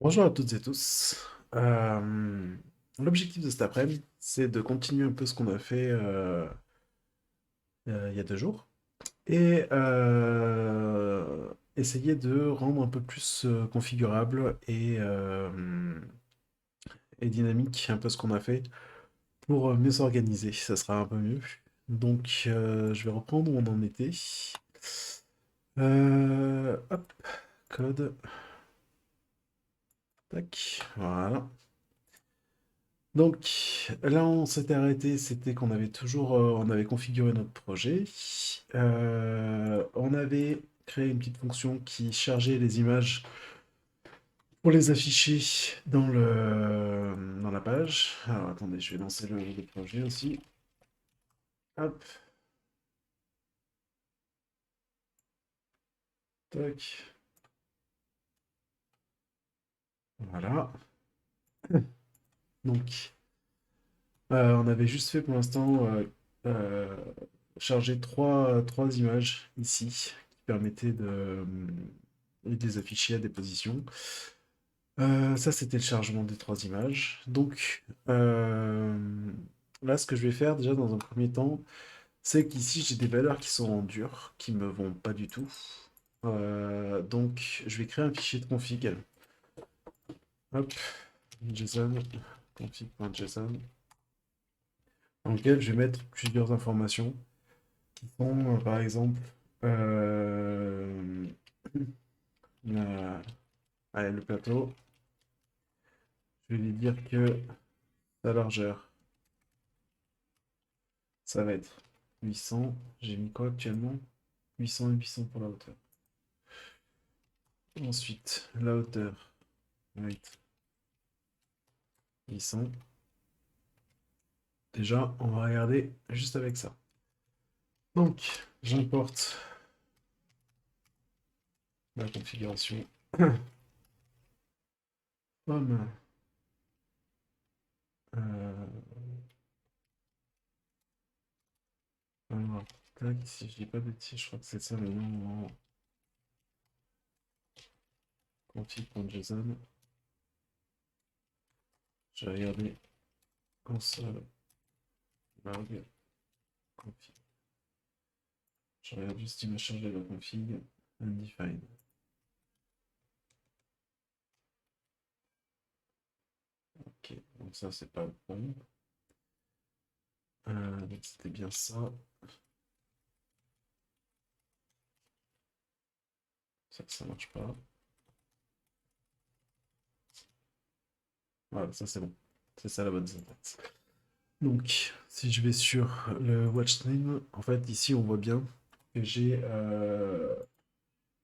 Bonjour à toutes et tous. L'objectif de cet après-midi, c'est de continuer un peu ce qu'on a fait il y a 2 jours et essayer de rendre un peu plus configurable et dynamique un peu ce qu'on a fait pour mieux s'organiser. Ça sera un peu mieux. Donc, je vais reprendre où on en était. Hop, code. Tac, voilà. Donc là, on s'était arrêté, c'était qu'on avait toujours, on avait configuré notre projet. On avait créé une petite fonction qui chargeait les images pour les afficher dans la page. Alors attendez, je vais lancer le projet aussi. Hop, tac, voilà. Donc, on avait juste fait pour l'instant euh, charger trois images ici qui permettaient de les afficher à des positions. Ça, c'était le chargement des trois images. Donc, là, ce que je vais faire déjà dans un premier temps, c'est qu'ici, j'ai des valeurs qui sont en dur, qui me vont pas du tout. Donc, je vais créer un fichier de config. Hop, JSON, config.json, dans lequel je vais mettre plusieurs informations qui sont, par exemple, euh, allez, le plateau. Je vais lui dire que sa largeur, ça va être 800. J'ai mis quoi actuellement? 800 et 800 pour la hauteur. Ensuite, la hauteur, height, 800. Déjà, on va regarder juste avec ça. Donc, j'importe la configuration homme. Euh, alors, tac, si je dis pas de bêtises, je crois que c'est ça le nom en config.json. Je vais regarder console log config. Je regarde juste s'il m'a changé la config. Undefined. Ok, donc ça c'est pas bon. Donc c'était bien ça. Ça marche pas. Voilà, ça c'est bon. C'est ça la bonne syntaxe. Donc, si je vais sur le watchstream, en fait, ici on voit bien que j'ai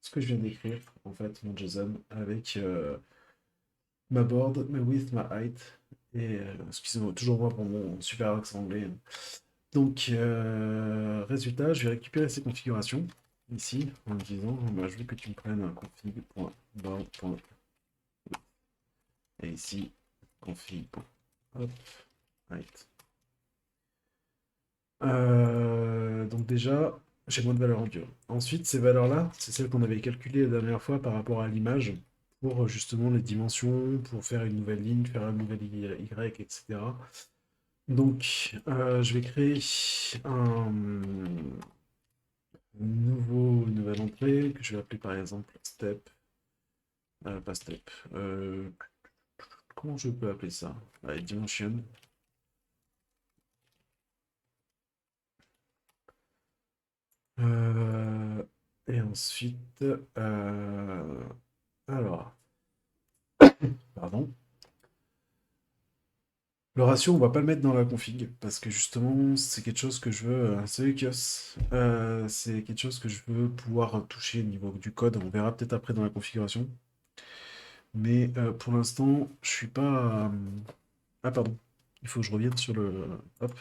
ce que je viens d'écrire, en fait, mon JSON, avec ma board, ma width, ma height, et excusez-moi, toujours moi pour mon super accent anglais. Donc, résultat, je vais récupérer ces configurations ici en me disant, bah, je veux que tu me prennes un config.board. Et ici, config. Hop, height. Donc déjà, j'ai moins de valeur en dur. Ensuite, ces valeurs-là, c'est celles qu'on avait calculées la dernière fois par rapport à l'image, pour justement les dimensions, pour faire une nouvelle ligne, faire un nouvel Y, etc. Donc, je vais créer une nouvelle entrée que je vais appeler par exemple step, pas step, comment je peux appeler ça? Allez, dimension. Euh, et ensuite, alors, pardon. Le ratio, on va pas le mettre dans la config parce que justement, c'est quelque chose que je veux. Salut Kios. C'est quelque chose que je veux pouvoir toucher au niveau du code. On verra peut-être après dans la configuration. Mais pour l'instant, je suis pas. Ah, pardon. Il faut que je revienne sur le. Hop.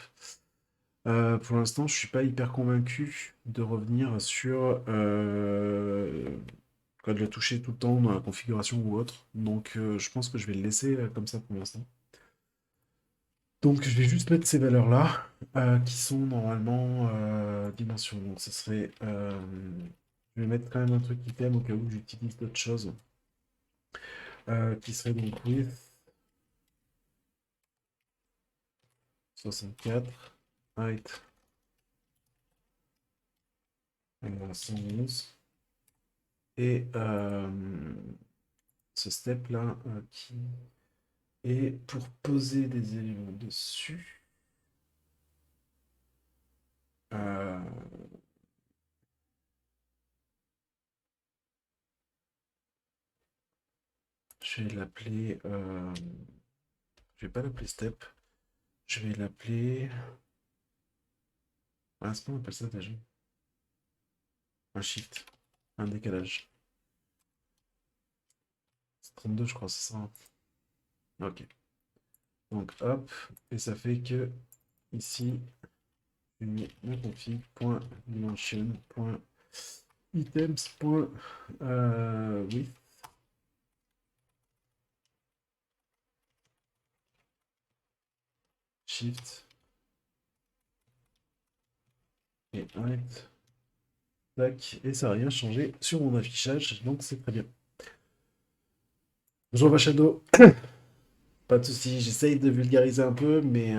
Pour l'instant, je suis pas hyper convaincu de revenir sur de le toucher tout le temps dans la configuration ou autre. Donc, je pense que je vais le laisser comme ça pour l'instant. Donc, je vais juste mettre ces valeurs-là, qui sont normalement dimensions. Donc, ce serait. Je vais mettre quand même un truc item au cas où j'utilise d'autres choses. qui serait donc width 64, height 111, et ce step là qui est pour poser des éléments dessus. Euh, je vais l'appeler. Je vais pas l'appeler step. Je vais l'appeler. Ah, c'est qu'on appelle ça déjà? Un shift. Un décalage. C'est 32, je crois, c'est ça, hein. Ok. Donc hop. Et ça fait que ici, je mets mon config.dimension.items.width. Shift et height. Tac. Et ça n'a rien changé sur mon affichage, donc c'est très bien. Bonjour Shadow. Pas de souci, j'essaye de vulgariser un peu, mais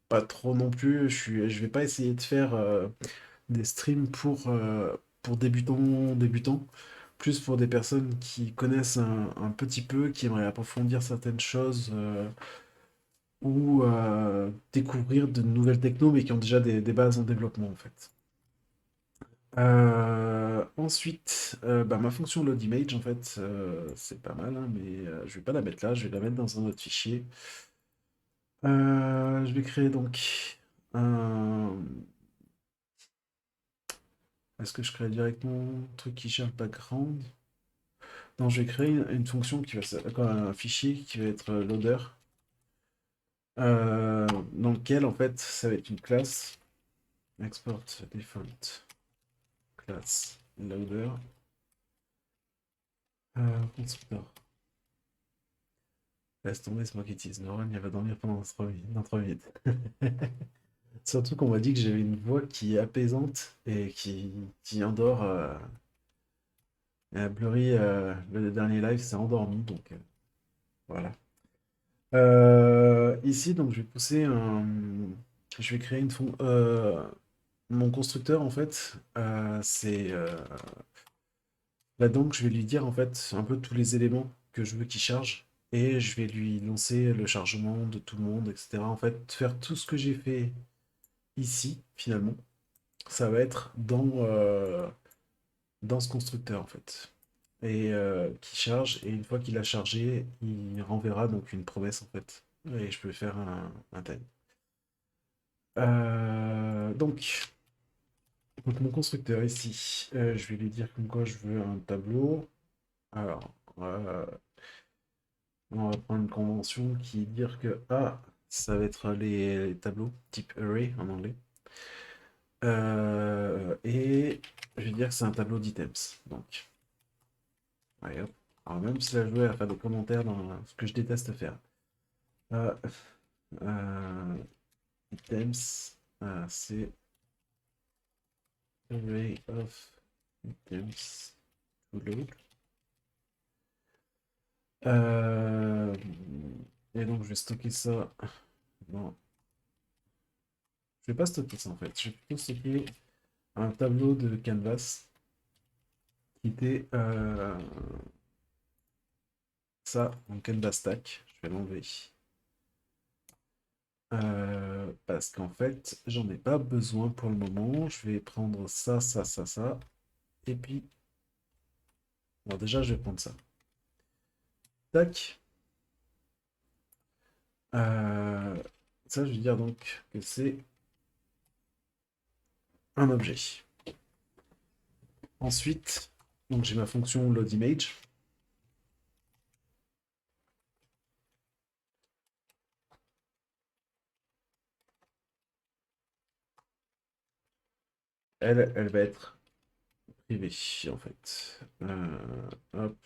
pas trop non plus. Je vais pas essayer de faire des streams pour débutants, plus pour des personnes qui connaissent un petit peu, qui aimeraient approfondir certaines choses ou découvrir de nouvelles technos, mais qui ont déjà des bases en développement en fait. Ensuite, bah, ma fonction load image, en fait, c'est pas mal, hein, mais je vais pas la mettre là, je vais la mettre dans un autre fichier. Je vais créer donc un... Est-ce que je crée directement un truc qui cherche background? Non, je vais créer une fonction qui va un fichier qui va être loader, dans lequel en fait ça va être une classe export default class loader constructeur. Laisse tomber, c'est moi qui utilise Neuron, il va dormir pendant 3 minutes. Dans 3 minutes. Surtout qu'on m'a dit que j'avais une voix qui est apaisante et qui endort. Blurry, le dernier live, s'est endormi, donc voilà. Ici, donc, je vais pousser un. Je vais créer une fond. Mon constructeur, en fait, c'est. Là, donc, je vais lui dire, en fait, un peu tous les éléments que je veux qu'il charge. Et je vais lui lancer le chargement de tout le monde, etc. En fait, faire tout ce que j'ai fait ici, finalement, ça va être dans ce constructeur, en fait. Et qui charge, et une fois qu'il a chargé, il renverra donc une promesse, en fait. Et je peux faire un time. Donc, mon constructeur ici, je vais lui dire comme quoi je veux un tableau. Alors, on va prendre une convention qui dire que A, ça va être les tableaux type array en anglais. Et je vais dire que c'est un tableau d'items. Donc, allez, hop. Alors, même si là, je vais faire des commentaires dans ce que je déteste faire. Euh, items, c'est array of items to load. Euh, et donc, je vais stocker ça. Non, je vais pas stocker ça en fait. Je vais plutôt stocker un tableau de canvas qui était ça, en canvas stack. Je vais l'enlever. Parce qu'en fait, j'en ai pas besoin pour le moment. Je vais prendre ça, ça, ça, ça. Et puis, bon, déjà, je vais prendre ça. Tac. Ça, je veux dire donc que c'est un objet. Ensuite, donc j'ai ma fonction loadImage. Elle va être privée, en fait. Hop.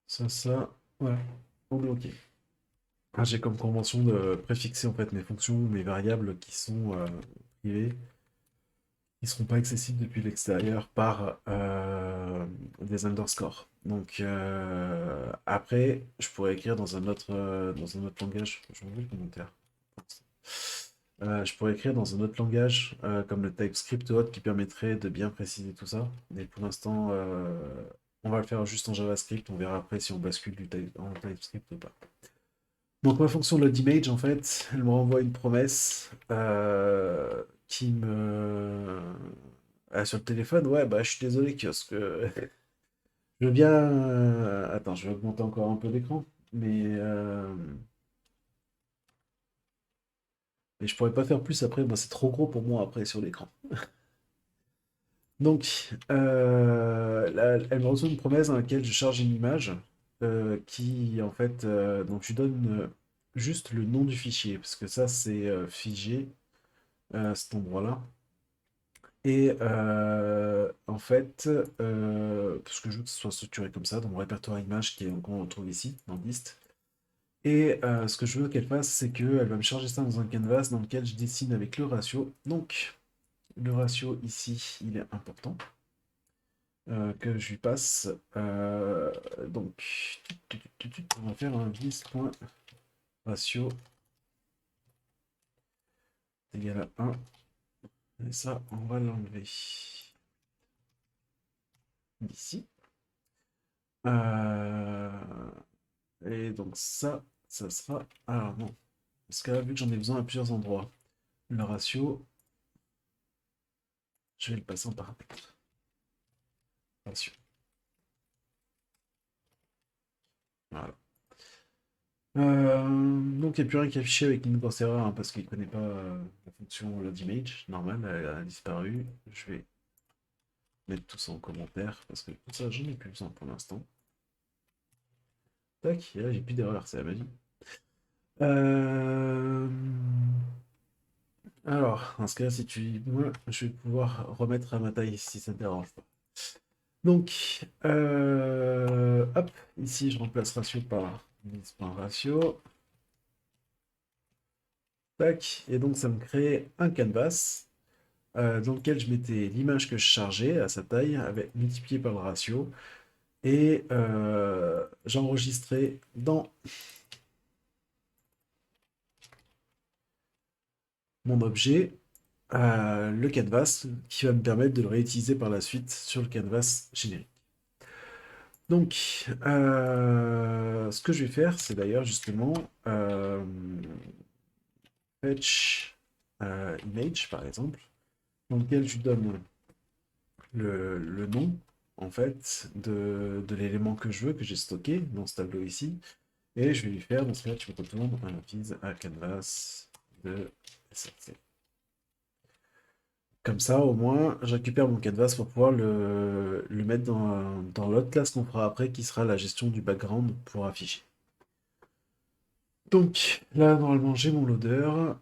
Ça, ouais. On est OK. Ah, j'ai comme convention de préfixer en fait mes fonctions, mes variables qui sont privées. qui seront pas accessibles depuis l'extérieur par des underscores. Donc après, je pourrais écrire dans un autre langage. Je revois le commentaire. Je pourrais écrire dans un autre langage comme le TypeScript ou autre qui permettrait de bien préciser tout ça. Mais pour l'instant, on va le faire juste en JavaScript. On verra après si on bascule en TypeScript ou pas. Donc ma fonction loadImage, en fait, elle me renvoie une promesse qui me... Ah, sur le téléphone, ouais, bah je suis désolé, kiosque. Je veux bien... Attends, je vais augmenter encore un peu l'écran, mais je pourrais pas faire plus après, moi c'est trop gros pour moi après sur l'écran. Donc, là, elle me reçoit une promesse dans laquelle je charge une image qui, en fait, donc je lui donne juste le nom du fichier, parce que ça c'est figé à cet endroit-là. Et en fait, parce que je veux que ce soit structuré comme ça, dans mon répertoire images qu'on retrouve ici, dans liste. Et ce que je veux qu'elle fasse, c'est qu'elle va me charger ça dans un canvas dans lequel je dessine avec le ratio. Donc, le ratio ici, il est important. Que je lui passe. Donc, on va faire un vis.ratio égal à 1. Et ça, on va l'enlever d'ici. Et donc ça sera... Alors non, parce que là, vu que j'en ai besoin à plusieurs endroits, le ratio, je vais le passer en paramètre. Ratio. Voilà. Donc il n'y a plus rien qui est affiché avec une grosse erreur hein, parce qu'il ne connaît pas la fonction loadImage. Normal, elle a disparu. Je vais mettre tout ça en commentaire parce que tout ça, j'en ai plus besoin pour l'instant. Tac, et là j'ai plus d'erreur, c'est la magie. Euh... Alors, dans ce cas-là, si tu moi, je vais pouvoir remettre à ma taille si ça ne te dérange pas. Donc, hop, ici je remplace ratio par vis.ratio. Tac, et donc ça me crée un canvas dans lequel je mettais l'image que je chargeais à sa taille, avec, multiplié par le ratio, et j'enregistrais dans mon objet le canvas qui va me permettre de le réutiliser par la suite sur le canvas générique. Donc, ce que je vais faire, c'est d'ailleurs justement fetch image, par exemple, dans lequel je lui donne le nom, en fait, de l'élément que je veux, que j'ai stocké dans ce tableau ici, et je vais lui faire, dans ce cas, tu me retournes un vis à canvas de SRC. Comme ça, au moins, je récupère mon canvas pour pouvoir le mettre dans l'autre classe qu'on fera après, qui sera la gestion du background pour afficher. Donc, là, normalement, j'ai mon loader.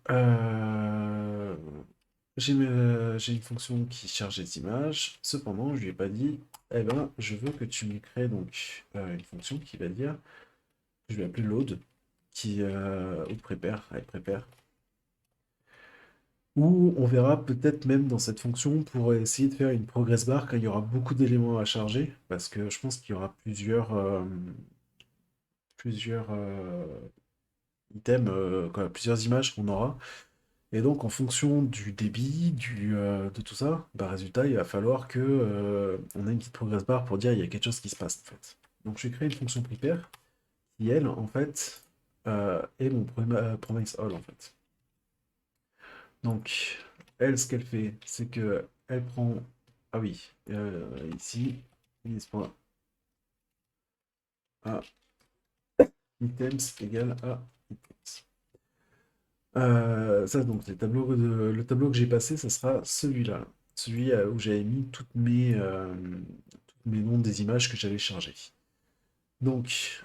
J'ai une fonction qui charge les images. Cependant, je lui ai pas dit, eh ben, je veux que tu me crées donc une fonction qui va dire, je vais appeler load, ou prepare, avec prepare. Ou on verra peut-être même dans cette fonction pour essayer de faire une progress bar quand il y aura beaucoup d'éléments à charger, parce que je pense qu'il y aura plusieurs items, plusieurs images qu'on aura. Et donc en fonction du débit, de tout ça, bah, résultat, il va falloir que on ait une petite progress bar pour dire il y a quelque chose qui se passe en fait. Donc je vais créer une fonction prepare qui elle en fait est mon promise all en fait. Donc, elle, ce qu'elle fait, c'est que elle prend. Ah oui, ici, lis.a items égale à items. Ça, donc, le tableau que j'ai passé, ça sera celui-là. Celui où j'avais mis toutes mes noms des images que j'avais chargées. Donc,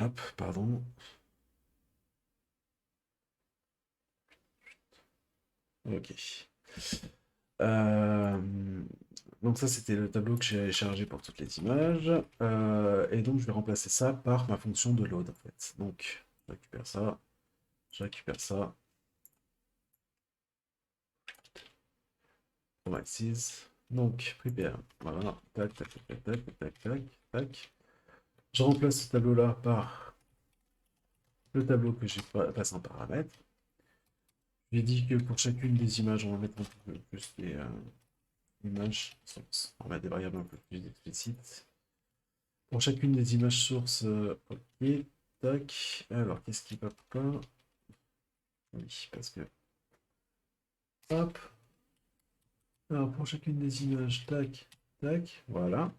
hop, pardon. Ok. Euh, donc ça, c'était le tableau que j'ai chargé pour toutes les images. Et donc, je vais remplacer ça par ma fonction de load, en fait. Donc, je récupère ça, promises. Donc, prepare. Voilà. Tac, tac, tac, tac, tac, tac, tac, tac. Je remplace ce tableau-là par le tableau que j'ai passé en paramètres. J'ai dit que pour chacune des images, on va mettre un peu plus les images sources. On va mettre des variables un peu plus explicites. Pour chacune des images sources, ok, tac. Alors, qu'est-ce qui va pas? Oui, parce que... Hop. Alors, pour chacune des images, tac, tac, voilà.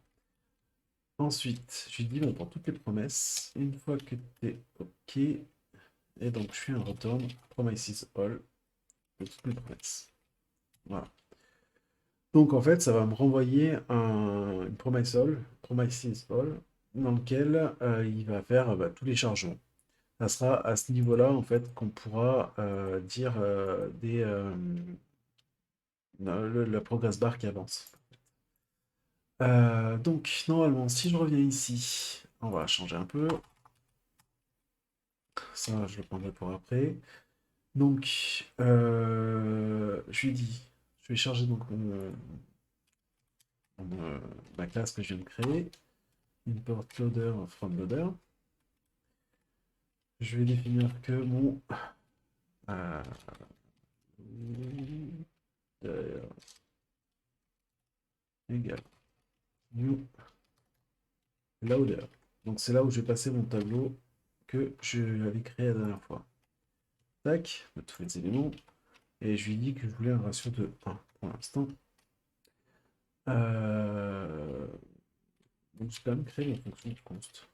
Ensuite, je lui dis, bon, pour toutes les promesses, une fois que tu es OK, et donc je fais un return promises all de toutes les promesses. Voilà. Donc en fait, ça va me renvoyer une promise all, promises all, dans lequel il va faire tous les chargements. Ça sera à ce niveau-là, en fait, qu'on pourra dire la progress bar qui avance. Donc, normalement, si je reviens ici, on va changer un peu. Ça, je le prendrai pour après. Donc, je lui dis, je vais charger donc ma classe que je viens de créer. Import loader from loader. Je vais définir que mon euh, égale new loader. Donc, c'est là où je vais passer mon tableau que je l'avais créé la dernière fois. Tac, tous les éléments. Et je lui dis que je voulais un ratio de 1 pour l'instant. Donc j'ai quand même créé la fonction de const.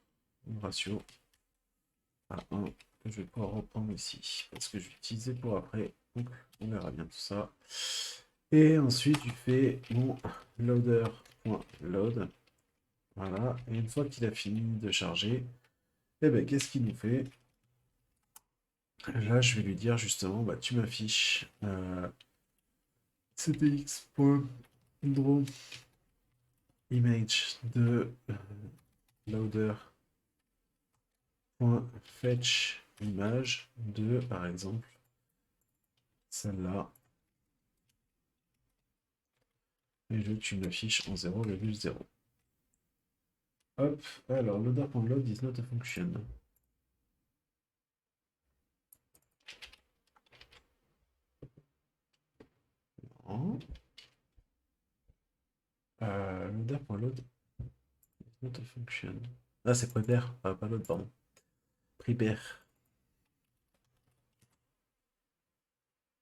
Un ratio à 1 que je vais pouvoir reprendre ici. Parce que je vais utiliser pour après. Donc on verra bien tout ça. Et ensuite je fais mon loader.load. Voilà. Et une fois qu'il a fini de charger, et ben qu'est-ce qu'il nous fait? Là je vais lui dire justement, bah tu m'affiches ctx.draw image de loader.fetch image de, par exemple, celle-là. Et je tu l'affiches en 0,0. Hop, alors loader.load is not a function. Non. Loader.load is not a function. Ah, c'est prepare, pas load, pardon. Prepare.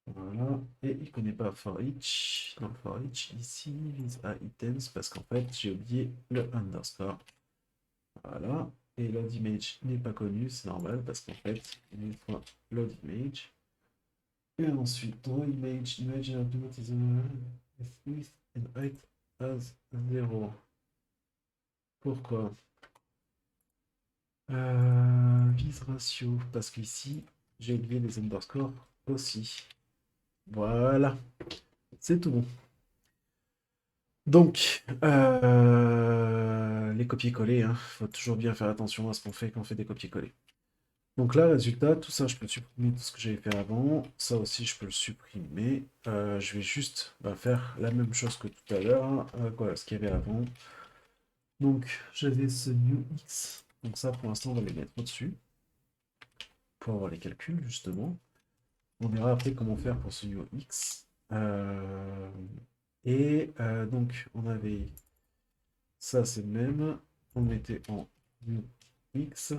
Voilà, et il ne connaît pas for each. Dans for each, ici, vise à items, parce qu'en fait, j'ai oublié le underscore. Voilà, et load image n'est pas connu, c'est normal, parce qu'en fait, il est load image. Et ensuite, draw image, image argument is width and height as 0. Pourquoi? Vise ratio, parce qu'ici, j'ai oublié les underscores aussi. Voilà, c'est tout bon. Donc, les copier-coller, hein. Faut toujours bien faire attention à ce qu'on fait quand on fait des copier-coller. Donc là, résultat, tout ça, je peux supprimer tout ce que j'avais fait avant. Ça aussi, je peux le supprimer. Je vais juste faire la même chose que tout à l'heure, hein. Voilà, ce qu'il y avait avant. Donc, j'avais ce new x. Donc ça, pour l'instant, on va les mettre au-dessus. Pour avoir les calculs, justement. On verra après comment faire pour ce new x. Donc, on avait... Ça, c'est le même. On mettait en new x.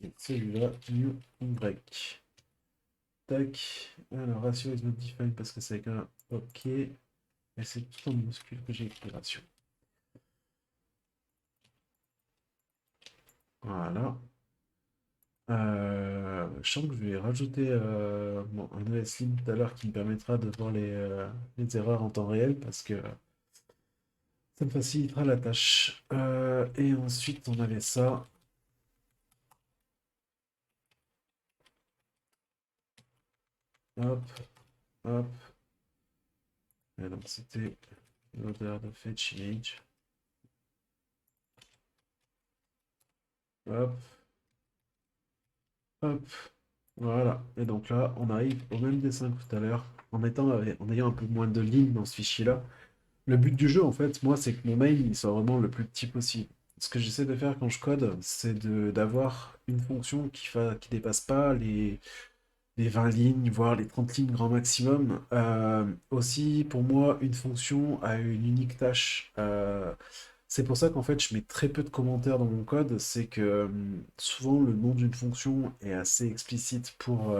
Et celui-là, new y. Tac. Alors, ratio is not defined parce que c'est avec un OK. Et c'est tout en minuscule que j'ai écrit ratio. Voilà. Je sens que je vais rajouter un ESLint tout à l'heure qui me permettra de voir les erreurs en temps réel parce que ça me facilitera la tâche. Et ensuite, on avait ça. Hop, hop. Et donc, c'était l'odeur de fetch image. Hop, hop. Voilà. Et donc là, on arrive au même dessin que tout à l'heure, en ayant un peu moins de lignes dans ce fichier-là. Le but du jeu, en fait, moi, c'est que mon mail, il soit vraiment le plus petit possible. Ce que j'essaie de faire quand je code, c'est d'avoir une fonction qui dépasse pas les 20 lignes, voire les 30 lignes grand maximum. Aussi, pour moi, une fonction a une unique tâche. C'est pour ça qu'en fait, je mets très peu de commentaires dans mon code. C'est que souvent, le nom d'une fonction est assez explicite pour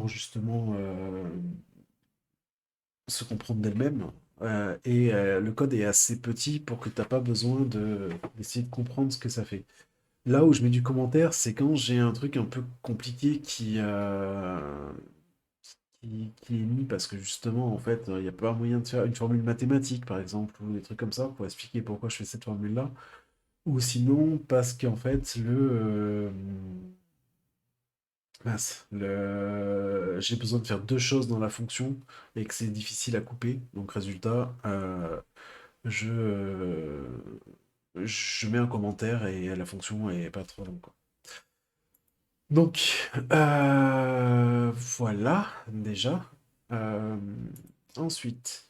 justement se comprendre d'elle-même. Le code est assez petit pour que tu n'as pas besoin d'essayer de comprendre ce que ça fait. Là où je mets du commentaire, c'est quand j'ai un truc un peu compliqué qui est mis parce que justement, en fait, il n'y a pas moyen de faire une formule mathématique, par exemple, ou des trucs comme ça, pour expliquer pourquoi je fais cette formule-là. Ou sinon, parce qu'en fait, j'ai besoin de faire deux choses dans la fonction et que c'est difficile à couper. Donc, résultat, je, euh, je mets un commentaire et la fonction est pas trop longue, quoi. Donc, voilà, déjà. Euh, Ensuite,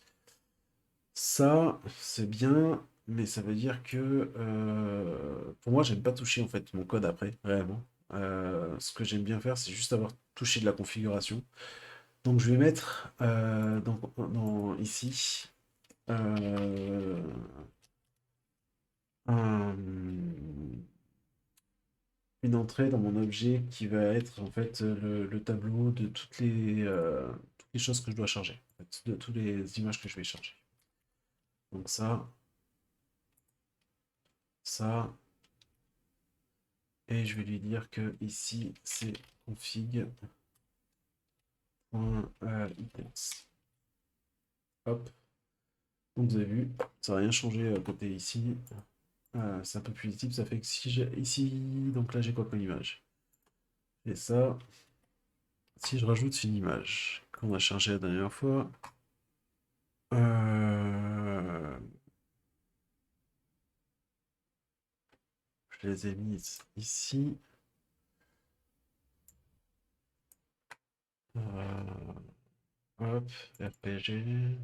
ça, c'est bien, mais ça veut dire que pour moi, j'aime pas toucher en fait mon code après, réellement. Ce que j'aime bien faire, c'est juste avoir touché de la configuration. Donc, je vais mettre ici euh, un- une entrée dans mon objet qui va être en fait le tableau de toutes les choses que je dois charger, en fait, de toutes les images que je vais charger. Donc ça, et je vais lui dire que ici c'est config.items. Hop, donc vous avez vu, ça n'a rien changé côté ici. C'est un peu plus lisible, ça fait que si j'ai ici, donc là j'ai quoi comme image? Et ça, si je rajoute une image qu'on a chargée la dernière fois, euh, je les ai mises ici. Hop, RPG.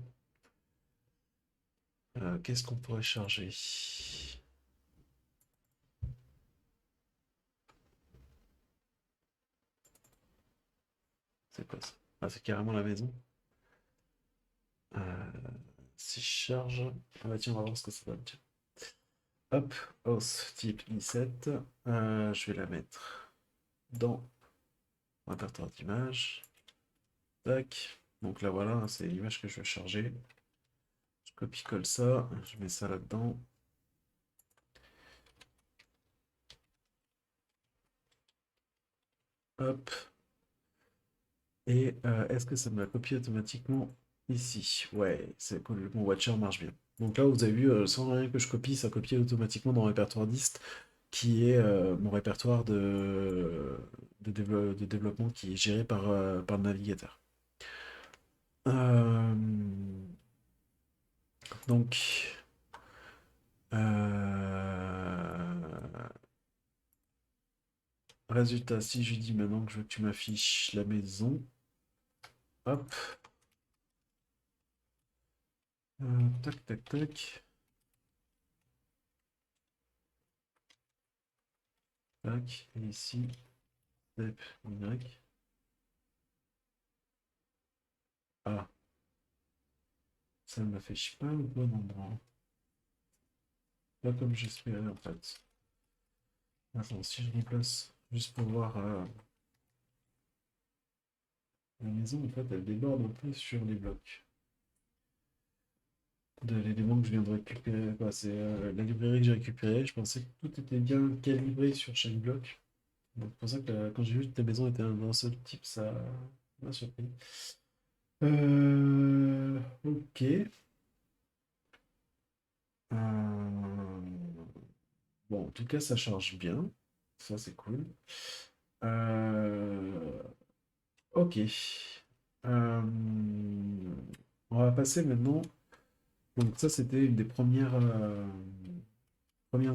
Qu'est-ce qu'on pourrait charger? C'est quoi ça? Ah, c'est carrément la maison. Euh, Si je charge. Ah bah tiens, on va voir ce que ça donne. Tiens. Hop, os type i7. Je vais la mettre dans mon répertoire d'images. Tac. Donc là voilà, c'est l'image que je vais charger. Je copie-colle ça, je mets ça là-dedans. Hop. Et est-ce que ça me l'a copié automatiquement ici? Ouais, c'est cool, mon Watcher marche bien. Donc là, vous avez vu, sans rien que je copie, ça copie automatiquement dans le répertoire dist, qui est mon répertoire de développement qui est géré par le navigateur. Euh, donc, euh, résultat, si je lui dis maintenant que je veux que tu m'affiches la maison, hop, tac, tac, tac, tac, et ici, step, Y. Ah, ça ne m'affiche pas au bon endroit. Pas comme j'espérais en fait. Attends, si je remplace, juste pour voir la maison, en fait, elle déborde un peu sur les blocs. De l'élément que je viens de récupérer, quoi. C'est la librairie que j'ai récupérée. Je pensais que tout était bien calibré sur chaque bloc. Donc, c'est pour ça que quand j'ai vu que ta maison était d'un seul type, ça m'a surpris. Ok. Bon, en tout cas, ça charge bien. Ça, c'est cool. Euh, Ok. Euh, on va passer maintenant. Donc ça, c'était une des premières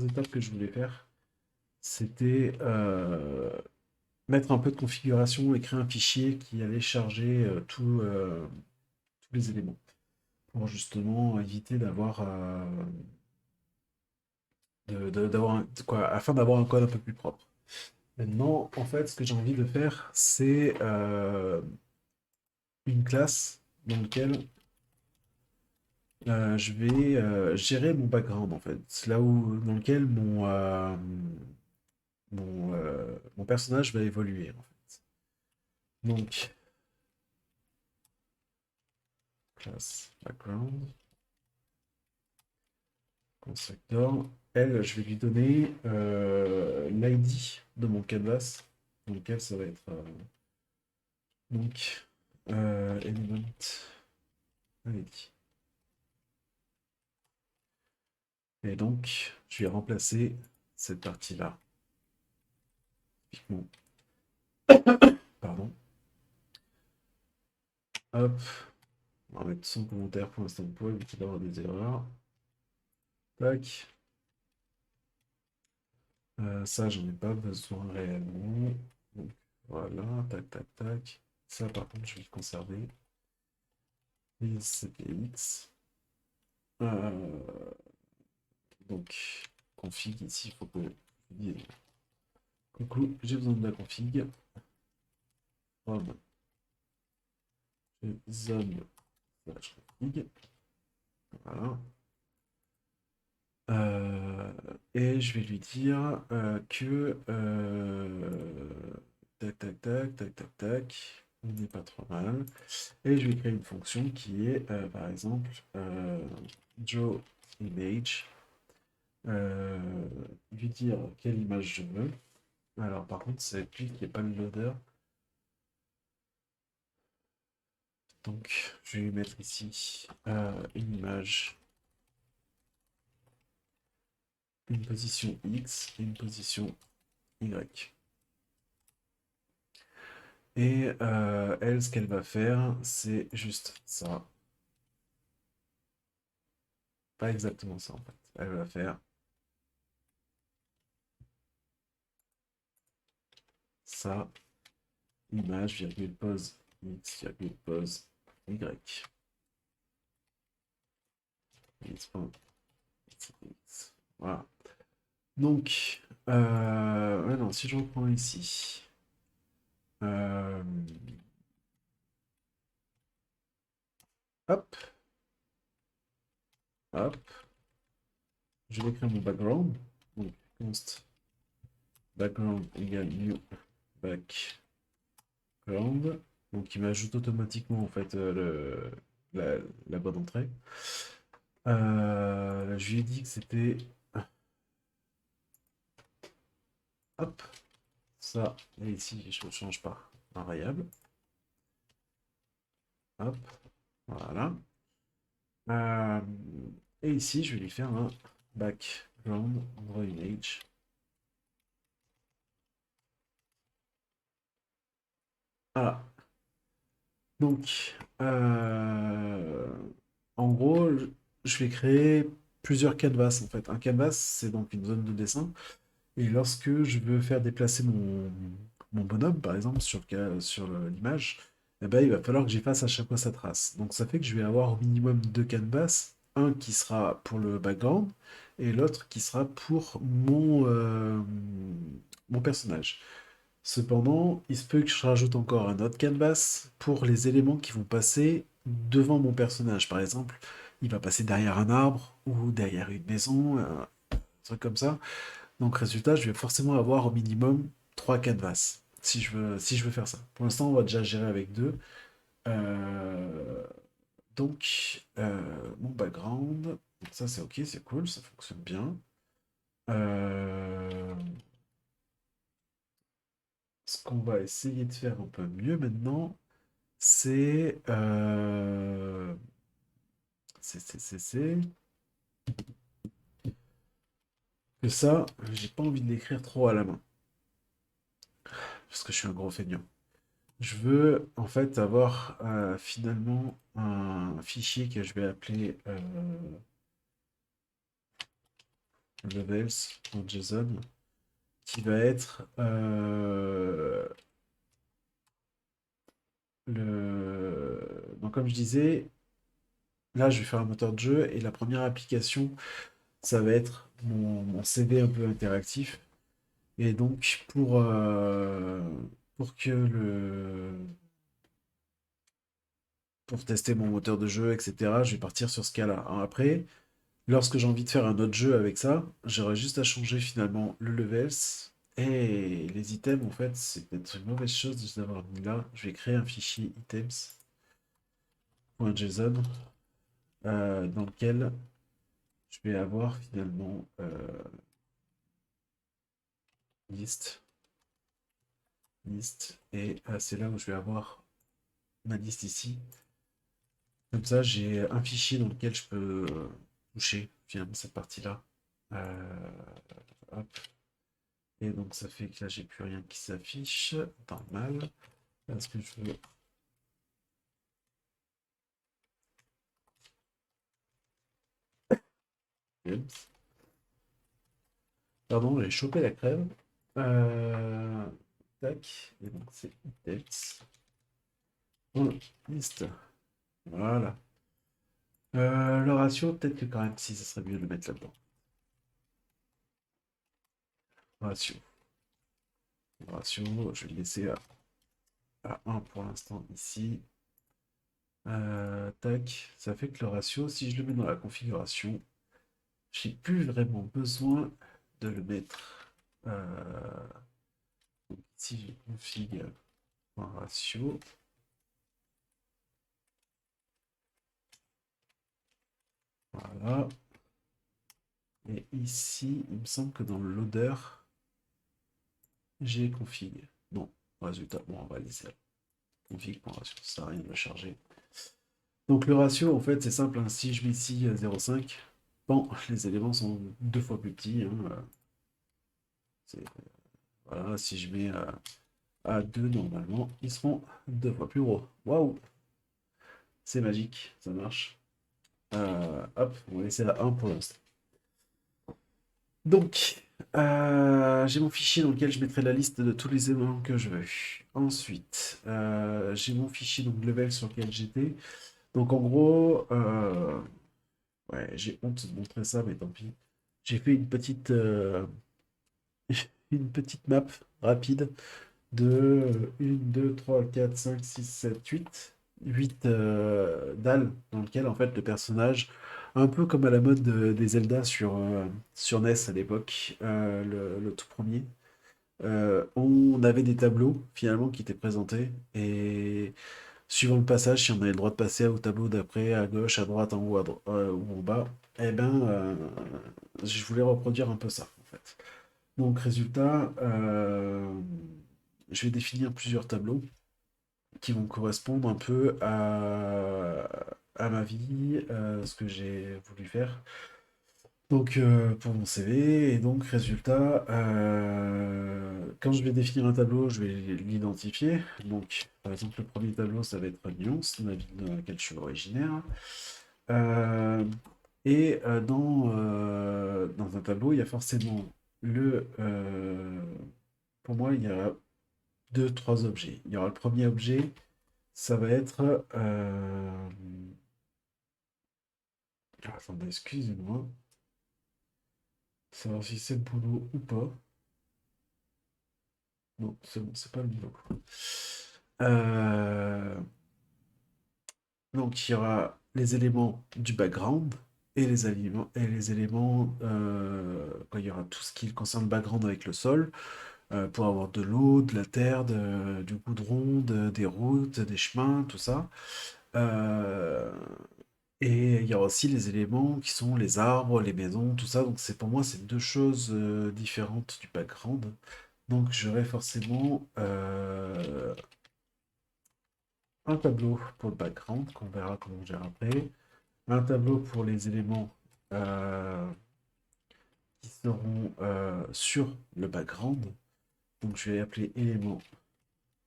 étapes que je voulais faire. C'était mettre un peu de configuration et créer un fichier qui allait charger tous les éléments pour justement éviter d'avoir quoi, afin d'avoir un code un peu plus propre. Maintenant, en fait, ce que j'ai envie de faire, c'est une classe dans laquelle je vais gérer mon background, en fait. C'est là où, dans lequel mon personnage va évoluer, en fait. Donc, classe background, constructor. Elle, je vais lui donner l'ID de mon canvas, dans lequel ça va être donc element ID. Et donc, je vais remplacer cette partie-là. Typiquement. Pardon. Hop. On va mettre son commentaire pour l'instant pour éviter d'avoir des erreurs. Tac. Ça, j'en ai pas besoin réellement. Donc, voilà. Tac, tac, tac. Ça, par contre, je vais le conserver. Et CPX. Donc, config ici, il faut que je dise coucou, j'ai besoin de la config. From zone slash config. Voilà. Et je vais lui dire que tac tac tac tac tac tac, on n'est pas trop mal. Et je vais créer une fonction qui est par exemple draw image. Euh, Lui dire quelle image je veux. Alors par contre c'est lui qui n'est pas le loader. Donc je vais lui mettre ici une image, une position X et une position Y. Et elle, ce qu'elle va faire, c'est juste ça. Pas exactement ça en fait. Elle va faire ça, image, virgule, pose X, virgule, pose Y. X. Voilà. Donc, ouais, non, si je reprends ici, euh, hop, hop, je vais créer mon background. Donc, const background égale new background. Donc, il m'ajoute automatiquement en fait la bonne entrée. Je lui ai dit que c'était hop, ça, et ici je ne change pas un variable. Hop, voilà. Euh, et ici, je vais lui faire un background draw image. Voilà. Donc, en gros, je vais créer plusieurs canvas en fait. Un canvas, c'est donc une zone de dessin. Et lorsque je veux faire déplacer mon bonhomme, par exemple, sur l'image, eh ben, il va falloir que j'efface à chaque fois sa trace. Donc ça fait que je vais avoir au minimum deux canvas, un qui sera pour le background et l'autre qui sera pour mon personnage. Cependant, il se peut que je rajoute encore un autre canvas pour les éléments qui vont passer devant mon personnage. Par exemple, il va passer derrière un arbre ou derrière une maison, un truc comme ça. Donc, résultat, je vais forcément avoir au minimum 3 canvas si je veux faire ça. Pour l'instant, on va déjà gérer avec deux. Euh, mon background, donc ça c'est ok, c'est cool, ça fonctionne bien. Euh, Ce qu'on va essayer de faire un peu mieux maintenant, c'est c'est que ça, j'ai pas envie de l'écrire trop à la main, parce que je suis un gros feignant. Je veux en fait avoir finalement un fichier que je vais appeler levels.json qui va être Donc comme je disais, là je vais faire un moteur de jeu et la première application, ça va être mon CV un peu interactif. Et donc pour que pour tester mon moteur de jeu, etc., je vais partir sur ce cas-là. Alors après, lorsque j'ai envie de faire un autre jeu avec ça, j'aurai juste à changer finalement le levels. Et les items, en fait, c'est peut-être une mauvaise chose de les avoir mis là. Je vais créer un fichier items.json dans lequel je vais avoir finalement liste, liste. Et c'est là où je vais avoir ma liste ici. Comme ça, j'ai un fichier dans lequel je peux toucher finalement cette partie-là. Euh, hop. Et donc ça fait que là, j'ai plus rien qui s'affiche. Normal. Là, ce que je veux. Oups. Pardon, j'ai chopé la crème. Euh, Tac. Et donc c'est items. Oh, liste. Voilà. Le ratio, peut-être que quand même, si, ça serait mieux de le mettre là-dedans. Ratio. Ratio, je vais le laisser à 1 pour l'instant ici. Tac, ça fait que le ratio, si je le mets dans la configuration, j'ai plus vraiment besoin de le mettre. Donc ici, je configure un ratio. Voilà. Et ici, il me semble que dans le loader, j'ai config. Non, résultat, bon, on va laisser config.ratio, ça sert à rien de le charger. Donc le ratio, en fait, c'est simple, hein. Si je mets ici 0,5, bon, les éléments sont deux fois plus petits, hein, voilà, si je mets à 2, normalement, ils seront deux fois plus gros. Waouh, c'est magique, ça marche. Hop, on va laisser à 1 pour l'instant. Donc, j'ai mon fichier dans lequel je mettrai la liste de tous les éléments que je veux. Ensuite, j'ai mon fichier, donc level sur lequel j'étais. Donc en gros, ouais, j'ai honte de montrer ça, mais tant pis. J'ai fait une petite map rapide de 1, 2, 3, 4, 5, 6, 7, 8. 8 dalles dans lequel en fait le personnage, un peu comme à la mode des Zelda sur NES à l'époque, le tout premier, on avait des tableaux finalement qui étaient présentés et suivant le passage, si on avait le droit de passer au tableau d'après, à gauche, à droite, en haut, ou en bas, eh ben, je voulais reproduire un peu ça, en fait. Donc, résultat, je vais définir plusieurs tableaux qui vont correspondre un peu à ma vie, ce que j'ai voulu faire. Donc, pour mon CV, et donc, résultat, quand je vais définir un tableau, je vais l'identifier. Donc, par exemple, le premier tableau, ça va être Lyon, c'est la ville dans laquelle je suis originaire. Euh, dans un tableau, il y a forcément pour moi, il y a deux, trois objets. Il y aura le premier objet, ça va être... attendez, excusez-moi. Savoir si c'est le boulot ou pas. Non, c'est bon, c'est pas le boulot. Euh, Donc, il y aura les éléments du background et les éléments quand il y aura tout ce qui concerne le background avec le sol, pour avoir de l'eau, de la terre, du goudron, des routes, des chemins, tout ça. Euh, et il y aura aussi les éléments qui sont les arbres, les maisons, tout ça. Donc, c'est pour moi, c'est deux choses différentes du background. Donc, j'aurai forcément un tableau pour le background, qu'on verra comment on gère après. Un tableau pour les éléments euh, qui seront sur le background. Donc je vais appeler élément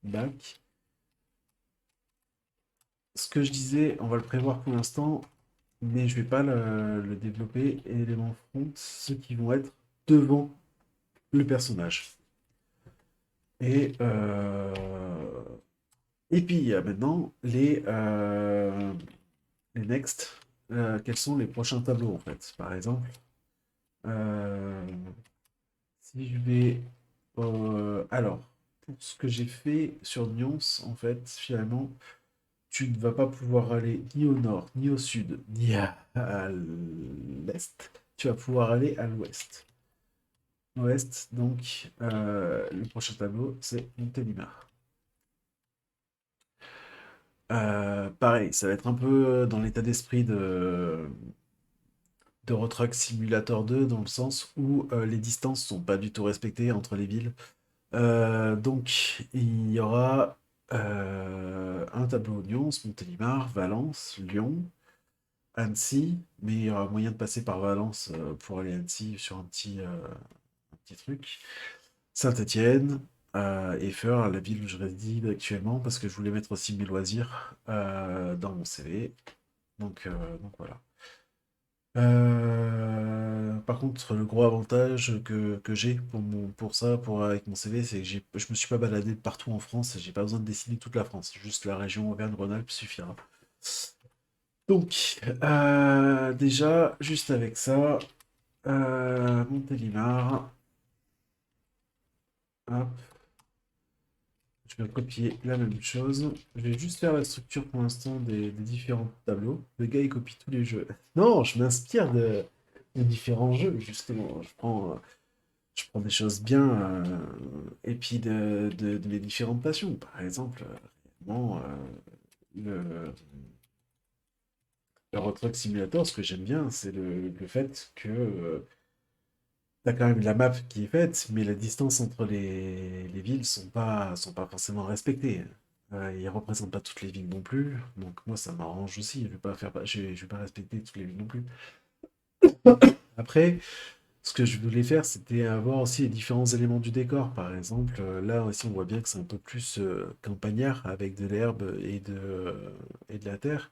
back. Ce que je disais, on va le prévoir pour l'instant, mais je vais pas le développer. Élément front, ceux qui vont être devant le personnage. Et, et puis, il y a maintenant les next. Quels sont les prochains tableaux, en fait? Par exemple, euh, si je vais... alors, pour ce que j'ai fait sur Nyons, en fait, finalement, tu ne vas pas pouvoir aller ni au nord, ni au sud, ni à l'est. Tu vas pouvoir aller à l'ouest. Ouest, donc, le prochain tableau, c'est Montélimar. Pareil, ça va être un peu dans l'état d'esprit de Euro Truck Simulator 2, dans le sens où les distances sont pas du tout respectées entre les villes. Donc, il y aura un tableau Nyons, Montélimar, Valence, Lyon, Annecy, mais il y aura moyen de passer par Valence pour aller à Annecy sur un petit truc. Saint-Étienne, Eiffeur, la ville où je réside actuellement, parce que je voulais mettre aussi mes loisirs dans mon CV. Donc voilà. Par contre, le gros avantage que j'ai pour ça, avec mon CV, c'est que je me suis pas baladé partout en France et j'ai pas besoin de dessiner toute la France. Juste la région Auvergne-Rhône-Alpes suffira. Donc, déjà, juste avec ça, Montélimar, hop, je vais copier la même chose. Je vais juste faire la structure pour l'instant des différents tableaux. Le gars, il copie tous les jeux. Non, je m'inspire de différents jeux, justement. Je prends des choses bien, et puis de mes différentes passions. Par exemple, réellement, le Euro Truck Simulator, ce que j'aime bien, c'est le fait que t'as quand même la map qui est faite, mais la distance entre les villes sont pas forcément respectées. Ils représentent pas toutes les villes non plus, donc moi ça m'arrange aussi. Je vais pas respecter toutes les villes non plus. Après, ce que je voulais faire, c'était avoir aussi les différents éléments du décor. Par exemple, là aussi, on voit bien que c'est un peu plus campagnard avec de l'herbe et de la terre.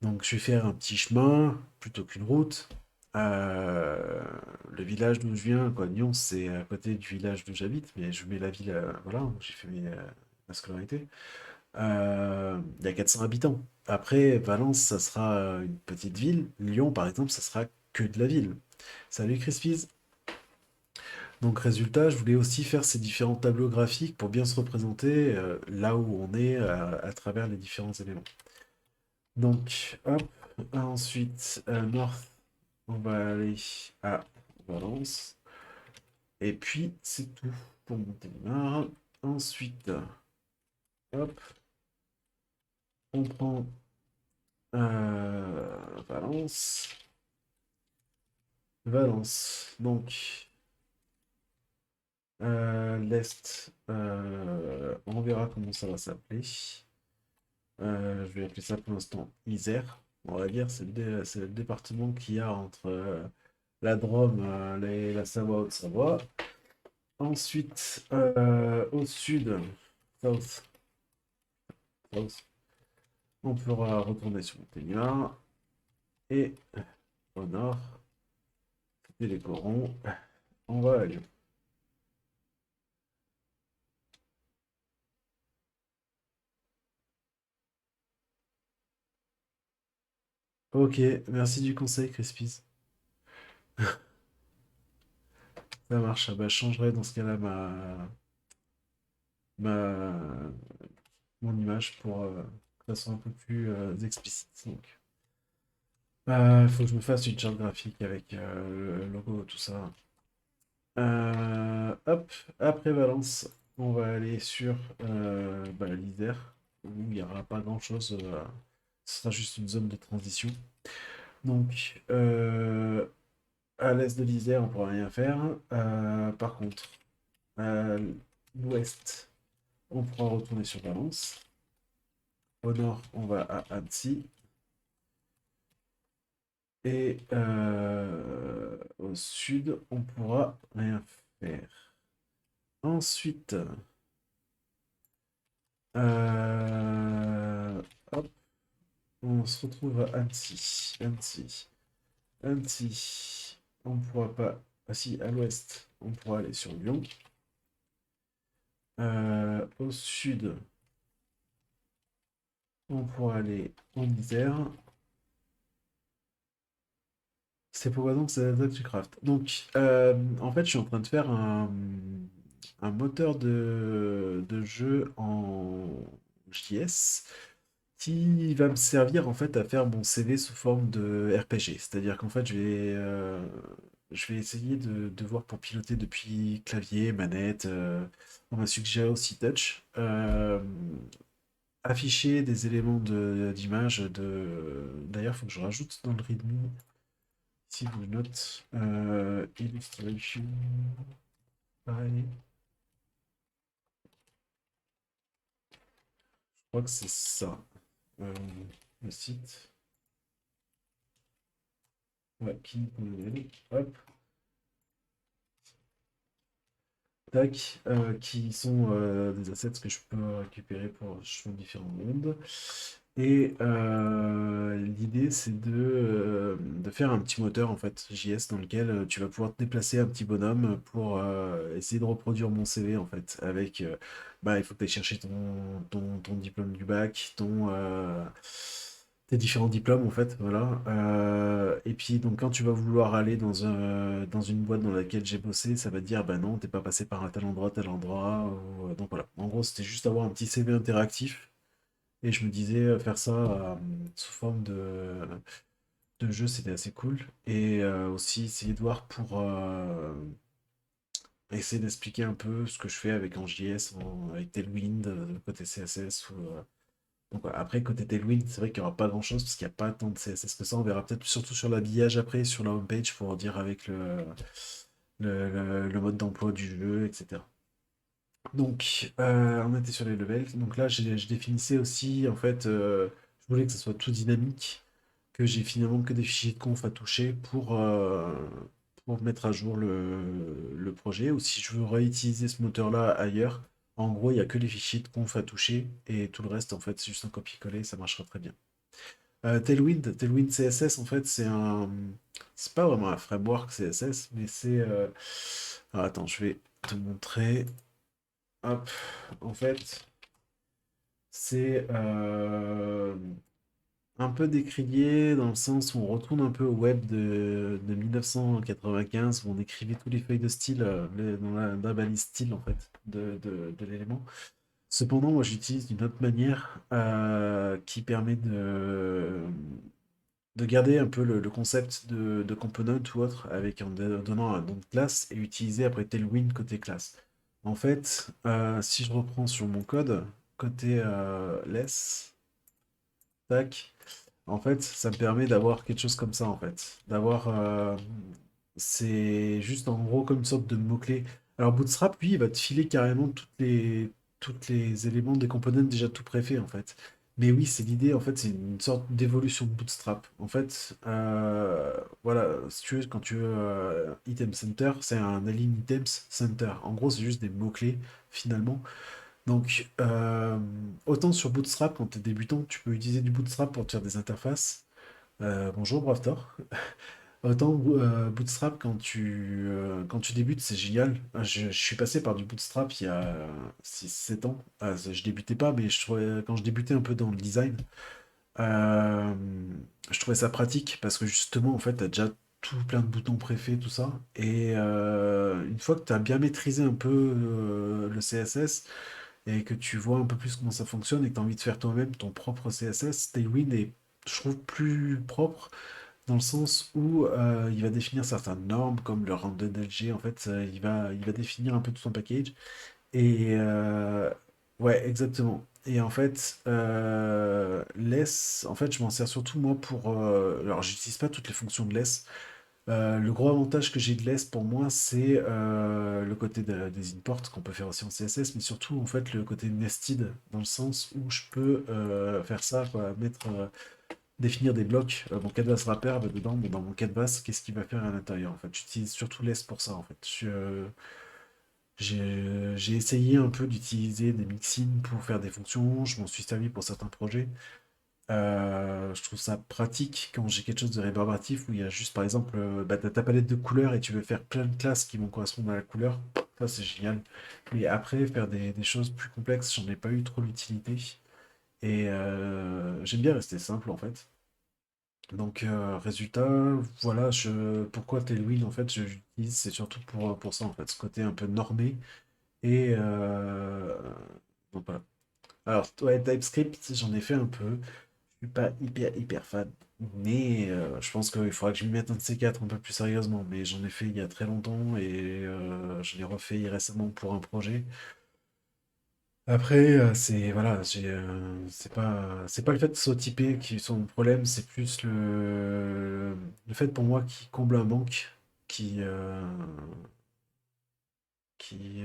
Donc, je vais faire un petit chemin plutôt qu'une route. Euh, le village d'où je viens, quoi, Nyon, c'est à côté du village d'où j'habite, mais je mets la ville, voilà, où j'ai fait ma scolarité. Il y a 400 habitants. Après, Valence, ça sera une petite ville. Lyon, par exemple, ça sera que de la ville. Salut Crispies. Donc résultat, je voulais aussi faire ces différents tableaux graphiques pour bien se représenter là où on est à travers les différents éléments. Donc, hop, ensuite, North, on va aller à Valence. Et puis, c'est tout pour Montélimar. Ensuite, hop, on prend Valence. Valence. Donc, l'Est, on verra comment ça va s'appeler. Je vais appeler ça pour l'instant Isère. On va dire c'est le département qu'il y a entre la Drôme et la Savoie, Haute-Savoie. Ensuite, au sud, south, south, on pourra retourner sur Montélimar. Et au nord, c'était les corons. On va à Lyon. Ok, merci du conseil, Crispis. Ça marche. Ah bah, je changerai dans ce cas-là ma, mon image pour que ça soit un peu plus explicite. Donc, faut que je me fasse une charte graphique avec le logo, tout ça. Hop, après Valence, on va aller sur l'Isère, où il n'y aura pas grand-chose. Ce sera juste une zone de transition. Donc, à l'est de l'Isère, on ne pourra rien faire. Par contre, à l'ouest, on pourra retourner sur Valence. Au nord, on va à Annecy. Et au sud, on pourra rien faire. Ensuite, hop, on se retrouve à Annecy. Annecy. Annecy. On ne pourra pas. Ah si, à l'ouest, on pourra aller sur Lyon. Au sud, on pourra aller en Isère. C'est pourquoi donc c'est là que tu craftes. Donc, en fait, je suis en train de faire un moteur de jeu en JS qui va me servir en fait à faire mon CV sous forme de RPG. C'est-à-dire qu'en fait, je vais essayer de voir pour piloter depuis clavier, manette. On m'a suggéré aussi Touch. Afficher des éléments d'image D'ailleurs, il faut que je rajoute dans le README. Ici, je note illustration by. Je crois que c'est ça. Euh, le site. Ouais, qui. Hop. Tac, qui sont des assets que je peux récupérer pour différents mondes. Et l'idée, c'est de faire un petit moteur en fait JS dans lequel tu vas pouvoir te déplacer un petit bonhomme pour essayer de reproduire mon CV en fait. Avec, bah, il faut que tu ailles chercher ton diplôme du bac, tes différents diplômes en fait, voilà. Et puis donc quand tu vas vouloir aller dans une boîte dans laquelle j'ai bossé, ça va te dire bah non, t'es pas passé par un tel endroit. Donc voilà. En gros, c'était juste avoir un petit CV interactif. Et je me disais faire ça sous forme de jeu, c'était assez cool. Et aussi essayer de voir pour essayer d'expliquer un peu ce que je fais avec en JS, avec Tailwind, côté CSS. Donc, voilà. Après, côté Tailwind, c'est vrai qu'il n'y aura pas grand-chose parce qu'il n'y a pas tant de CSS que ça. On verra peut-être surtout sur l'habillage après, sur la homepage, pour dire avec le mode d'emploi du jeu, etc. Donc, on était sur les levels. Donc là, je définissais aussi, en fait, je voulais que ça soit tout dynamique, que j'ai finalement que des fichiers de conf à toucher pour mettre à jour le projet. Ou si je veux réutiliser ce moteur-là ailleurs, en gros, il n'y a que les fichiers de conf à toucher et tout le reste, en fait, c'est juste un copier-coller, ça marchera très bien. Tailwind CSS, en fait, c'est pas vraiment un framework CSS, mais c'est. Alors, attends, je vais te montrer. Hop, en fait, c'est un peu décrié dans le sens où on retourne un peu au web de 1995 où on écrivait tous les feuilles de style dans la balise style en fait de l'élément. Cependant, moi j'utilise d'une autre manière qui permet de garder un peu le concept de component ou autre avec en donnant un nom de classe et utiliser après Tailwind côté classe. En fait, si je reprends sur mon code, côté less, tac, en fait, ça me permet d'avoir quelque chose comme ça, en fait. C'est juste en gros comme une sorte de mot-clé. Alors Bootstrap, lui, il va te filer carrément toutes les éléments des components déjà tout préfaits, en fait. Mais oui, c'est l'idée, en fait, c'est une sorte d'évolution de Bootstrap. En fait, voilà, si tu veux, quand tu veux Item Center, c'est un align items center. En gros, c'est juste des mots-clés, finalement. Donc, autant sur Bootstrap, quand tu es débutant, tu peux utiliser du Bootstrap pour te faire des interfaces. Bonjour, Bravtor. Autant Bootstrap, quand tu débutes, c'est génial. Je suis passé par du Bootstrap il y a 6 7 ans. Je débutais pas, mais quand je débutais un peu dans le design, euh, je trouvais ça pratique parce que justement, en fait, tu as déjà tout plein de boutons préfaits, tout ça. Et une fois que tu as bien maîtrisé un peu le CSS, et que tu vois un peu plus comment ça fonctionne et que tu as envie de faire toi-même ton propre CSS, Tailwind est, je trouve, plus propre dans le sens où il va définir certaines normes comme le random LG. En fait, il va définir un peu tout son package. Et ouais, exactement. Et en fait, less, en fait, je m'en sers surtout moi pour. Alors, j'utilise pas toutes les fonctions de less. Le gros avantage que j'ai de l'ES pour moi, c'est le côté des imports qu'on peut faire aussi en CSS, mais surtout en fait le côté nested, dans le sens où je peux faire ça, quoi, définir des blocs. Mon canvas wrapper, bah, dedans, bon, dans mon canvas, qu'est-ce qu'il va faire à l'intérieur en fait. J'utilise surtout l'ES pour ça en fait. J'ai essayé un peu d'utiliser des mixins pour faire des fonctions, je m'en suis servi pour certains projets. Je trouve ça pratique quand j'ai quelque chose de rébarbatif où il y a juste, par exemple, bah, t'as ta palette de couleurs et tu veux faire plein de classes qui vont correspondre à la couleur. Ça, c'est génial. Mais après, faire des choses plus complexes, j'en ai pas eu trop l'utilité. Et j'aime bien rester simple, en fait. Donc, résultat, voilà, pourquoi Tailwind, en fait, je l'utilise, c'est surtout pour ça, en fait, ce côté un peu normé. Et donc voilà. Alors, ouais, TypeScript, j'en ai fait un peu. Je suis pas hyper fan. Mais je pense qu'il faudra que je m'y mette un de ces quatre un peu plus sérieusement. Mais j'en ai fait il y a très longtemps et je l'ai refait récemment pour un projet. Après, c'est voilà, c'est pas le fait de soit typé qui sont mon problème, c'est plus le fait pour moi qui comble un manque, qui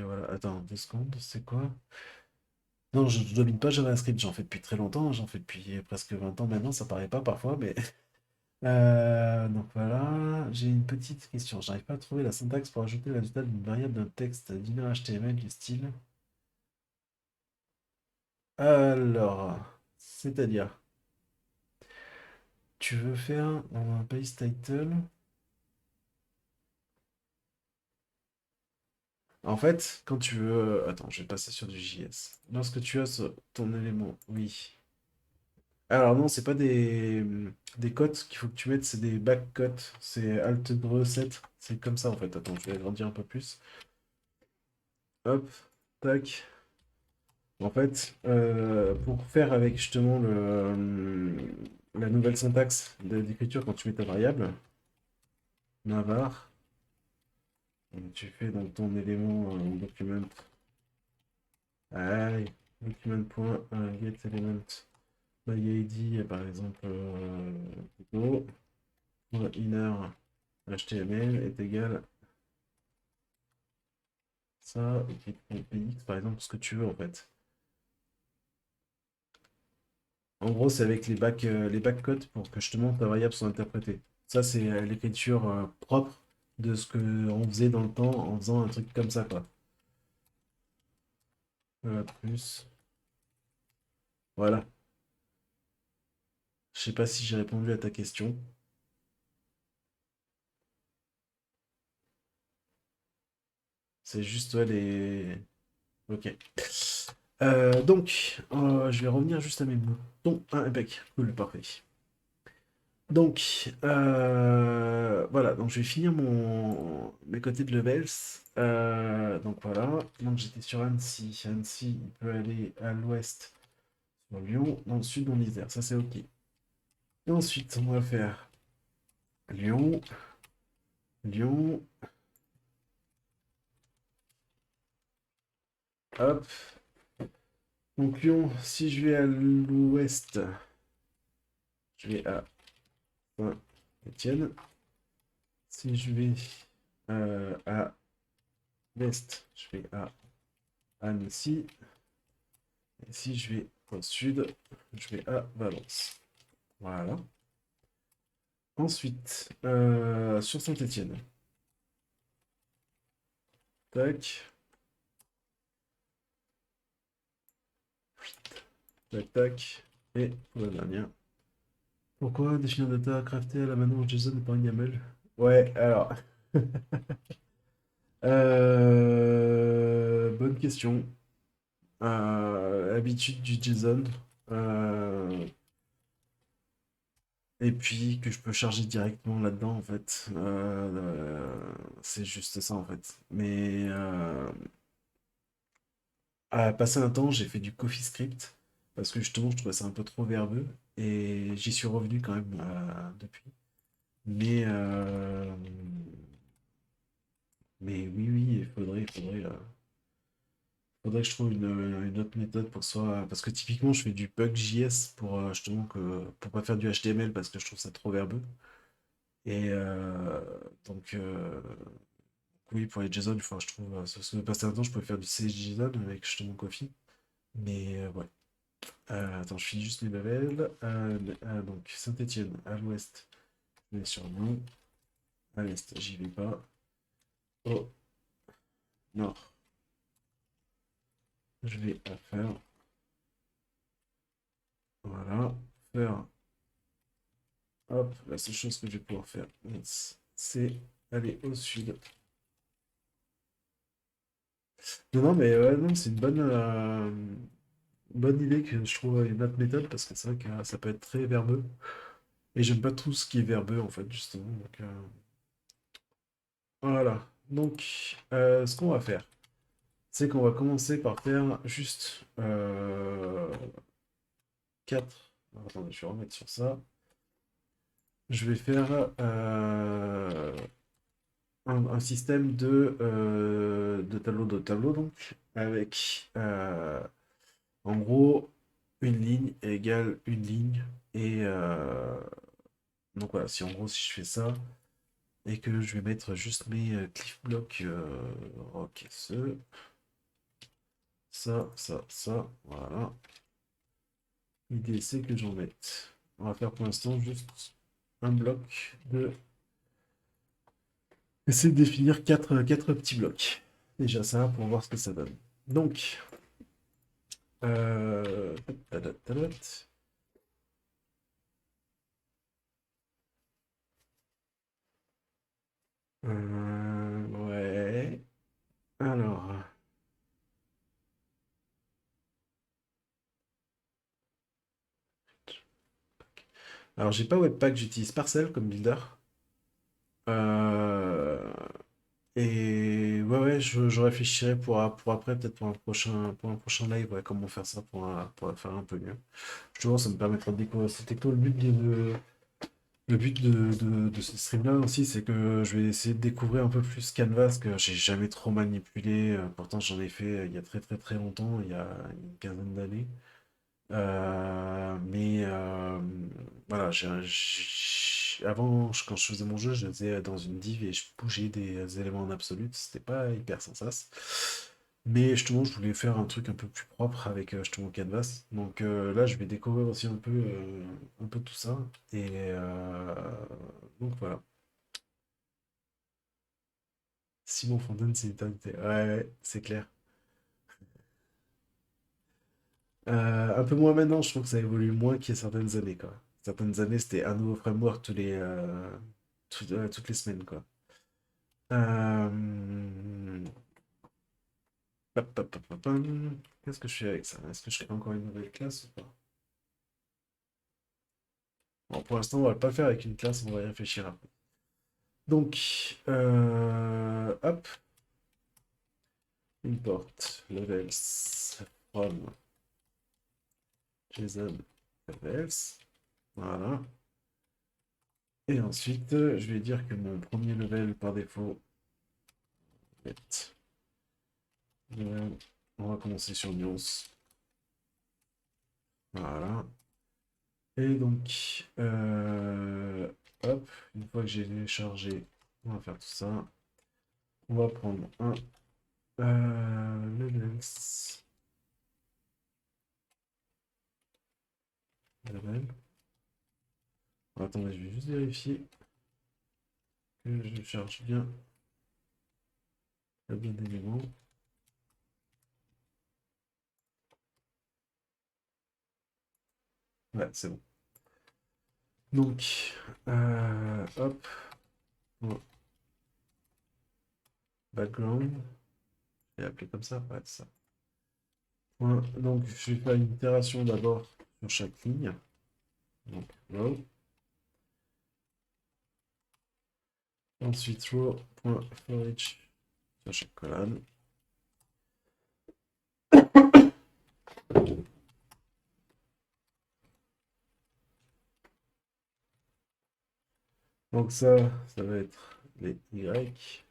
voilà. Attends, 2 secondes, c'est quoi? Non, je ne domine pas JavaScript, j'en fais depuis très longtemps, j'en fais depuis presque 20 ans maintenant, ça paraît pas parfois, mais donc voilà, j'ai une petite question. J'arrive pas à trouver la syntaxe pour ajouter le résultat d'une variable d'un texte d'une HTML du style. Alors, c'est-à-dire, tu veux faire un base title. En fait, quand tu veux. Attends, je vais passer sur du JS. Lorsque tu as ton élément, oui. Alors non, c'est pas des cotes qu'il faut que tu mettes, c'est des backcotes. C'est Alt-7. C'est comme ça en fait. Attends, je vais agrandir un peu plus. Hop, tac. En fait, pour faire avec justement la nouvelle syntaxe d'écriture quand tu mets ta variable, navar, donc tu fais donc ton élément document, aïe, document.getElement by ID, par exemple, go, inner HTML est égal ça, et px, par exemple, ce que tu veux en fait. En gros, c'est avec les backcodes pour que justement ta variable soit interprétée. Ça, c'est l'écriture propre de ce qu'on faisait dans le temps en faisant un truc comme ça, quoi. Plus. Voilà. Je sais pas si j'ai répondu à ta question. C'est juste ouais, les. Ok. Donc, je vais revenir juste à mes moutons. Ah, impec. Cool, parfait. Donc, voilà, donc je vais finir mes côtés de levels. Donc voilà, donc j'étais sur Annecy. Annecy, il peut aller à l'ouest sur Lyon, dans le sud dans l'Isère, ça c'est ok. Et ensuite, on va faire Lyon, Lyon, hop. Donc Lyon, si je vais à l'ouest, je vais à Saint-Étienne. Si je vais à l'est, je vais à Annecy. Et si je vais au sud, je vais à Valence. Voilà. Ensuite, sur Saint-Étienne. Tac, tac, tac. Et pour la dernière. Pourquoi définir data crafté à la manœuvre JSON et pas une YAML? Ouais, alors. Bonne question. Habitude du JSON. Euh, et puis que je peux charger directement là-dedans, en fait. C'est juste ça, en fait. Mais passé un temps, j'ai fait du CoffeeScript parce que justement, je trouvais ça un peu trop verbeux et j'y suis revenu quand même depuis. Mais, mais oui, oui, faudrait que je trouve une autre méthode pour soi. Parce que typiquement, je fais du PugJS pour justement pour pas faire du HTML parce que je trouve ça trop verbeux. Et donc, oui, pour les JSON, il faut que je trouve. Parce que passé un temps, je pouvais faire du CSJSON avec justement Coffee. Mais ouais. Attends, je finis juste les levels. Donc, Saint-Étienne, à l'ouest, je vais sur Lyon. À l'est, j'y vais pas. Au nord, je vais à faire. Voilà. faire, hop, la seule chose que je vais pouvoir faire, c'est aller au sud. Non, non, mais ouais, non, c'est bonne idée que je trouve une autre méthode parce que c'est vrai que ça peut être très verbeux. Et j'aime pas tout ce qui est verbeux en fait, justement. Donc, voilà. Donc, ce qu'on va faire, c'est qu'on va commencer par faire juste 4. Attendez, je vais remettre sur ça. Je vais faire un système de tableau, donc, avec en gros une ligne égale une ligne. Et donc voilà, si en gros, si je fais ça, et que je vais mettre juste mes cliff blocks rock, ça, voilà. L'idée c'est que j'en mette. On va faire pour l'instant juste un bloc de. Essayer de définir quatre petits blocs. Déjà ça pour voir ce que ça donne. Donc, euh, tadat, tadat. Ouais. Alors, j'ai pas Webpack, j'utilise Parcel comme builder. Euh, Et ouais, je réfléchirai pour après, peut-être pour un prochain live, ouais, comment faire ça pour faire un peu mieux. Justement, ça me permettra de découvrir ces technos. Le but de ce stream-là aussi, c'est que je vais essayer de découvrir un peu plus Canvas, que j'ai jamais trop manipulé. Pourtant, j'en ai fait il y a très très très longtemps, il y a une quinzaine d'années. Mais voilà, avant, quand je faisais mon jeu, je le faisais dans une div et je bougeais des éléments en absolu. C'était pas hyper sensas. Mais justement, je voulais faire un truc un peu plus propre avec justement Canvas. Donc là, je vais découvrir aussi un peu tout ça. Et donc voilà. Simon Fontaine, c'est une éternité. Ouais, ouais, c'est clair. Un peu moins maintenant, je trouve que ça évolue moins qu'il y a certaines années, quoi. Certaines années, c'était un nouveau framework toutes les semaines, quoi. Euh, Qu'est-ce que je fais avec ça? Est-ce que je crée encore une nouvelle classe ou pas? Bon, pour l'instant, on va pas le faire avec une classe, on va y réfléchir après. Donc, hop, import levels from JSON levels. Voilà. Et ensuite, je vais dire que mon premier level par défaut est. On va commencer sur nuance. Voilà. Et donc, hop, une fois que j'ai téléchargé, on va faire tout ça. On va prendre un levels level. Attendez, je vais juste vérifier que je charge bien la bien d'éléments. Ouais, c'est bon. Donc, hop, bon, background, je vais appeler comme ça, ouais, c'est ça. Donc, je vais faire une itération d'abord sur chaque ligne. Donc, row. Ensuite, row.forEach sur chaque colonne. Donc ça va être les Y.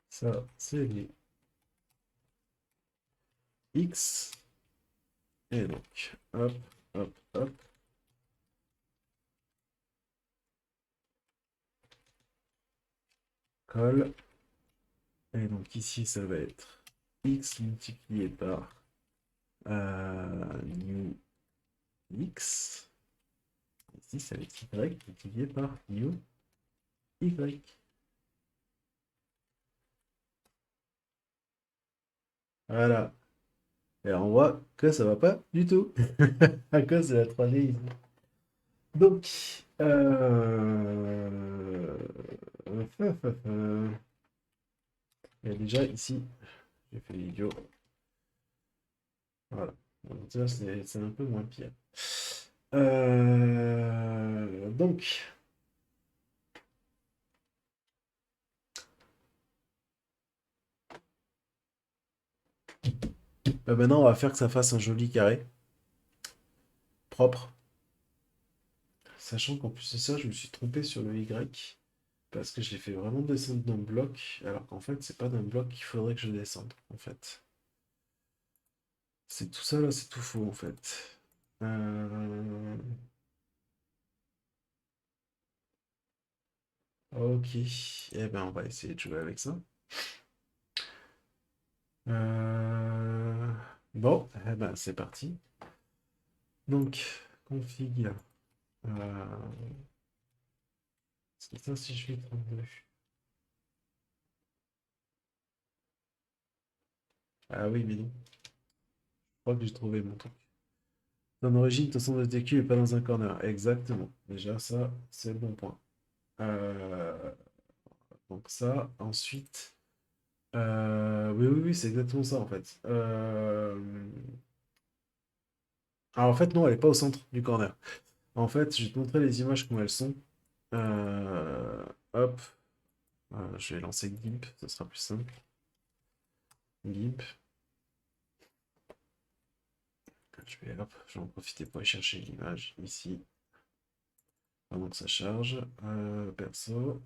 Ça, c'est les X. Et donc, hop, hop, hop. Colle. Et donc ici, ça va être X multiplié par new X. Ici, ça va être Y multiplié par new Y. Voilà. Et on voit que ça va pas du tout. À cause de la 3D ici. Donc, il y a déjà ici, j'ai fait l'idiot. Voilà. Donc, ça, c'est un peu moins pire. Donc, bah maintenant, on va faire que ça fasse un joli carré, propre. Sachant qu'en plus de ça, je me suis trompé sur le Y, parce que j'ai fait vraiment descendre d'un bloc, alors qu'en fait, c'est pas d'un bloc qu'il faudrait que je descende, en fait. C'est tout ça, là, c'est tout faux, en fait. Ok, eh ben on va essayer de jouer avec ça. Euh, Bon, eh ben c'est parti. Donc, config. Euh... C'est ça si je fais 32. Ah oui, mais non. Je crois que j'ai trouvé mon truc. Ton origine, ton centre de TQ est pas dans un corner. Exactement. Déjà, ça, c'est le bon point. Euh, Donc ça, ensuite. Oui, oui, oui, c'est exactement ça en fait. Alors en fait, non, elle est pas au centre du corner. En fait, je vais te montrer les images comme elles sont. Hop, je vais lancer GIMP, ça sera plus simple. GIMP. Hop, je vais en profiter pour aller chercher l'image ici, pendant que ça charge. Perso.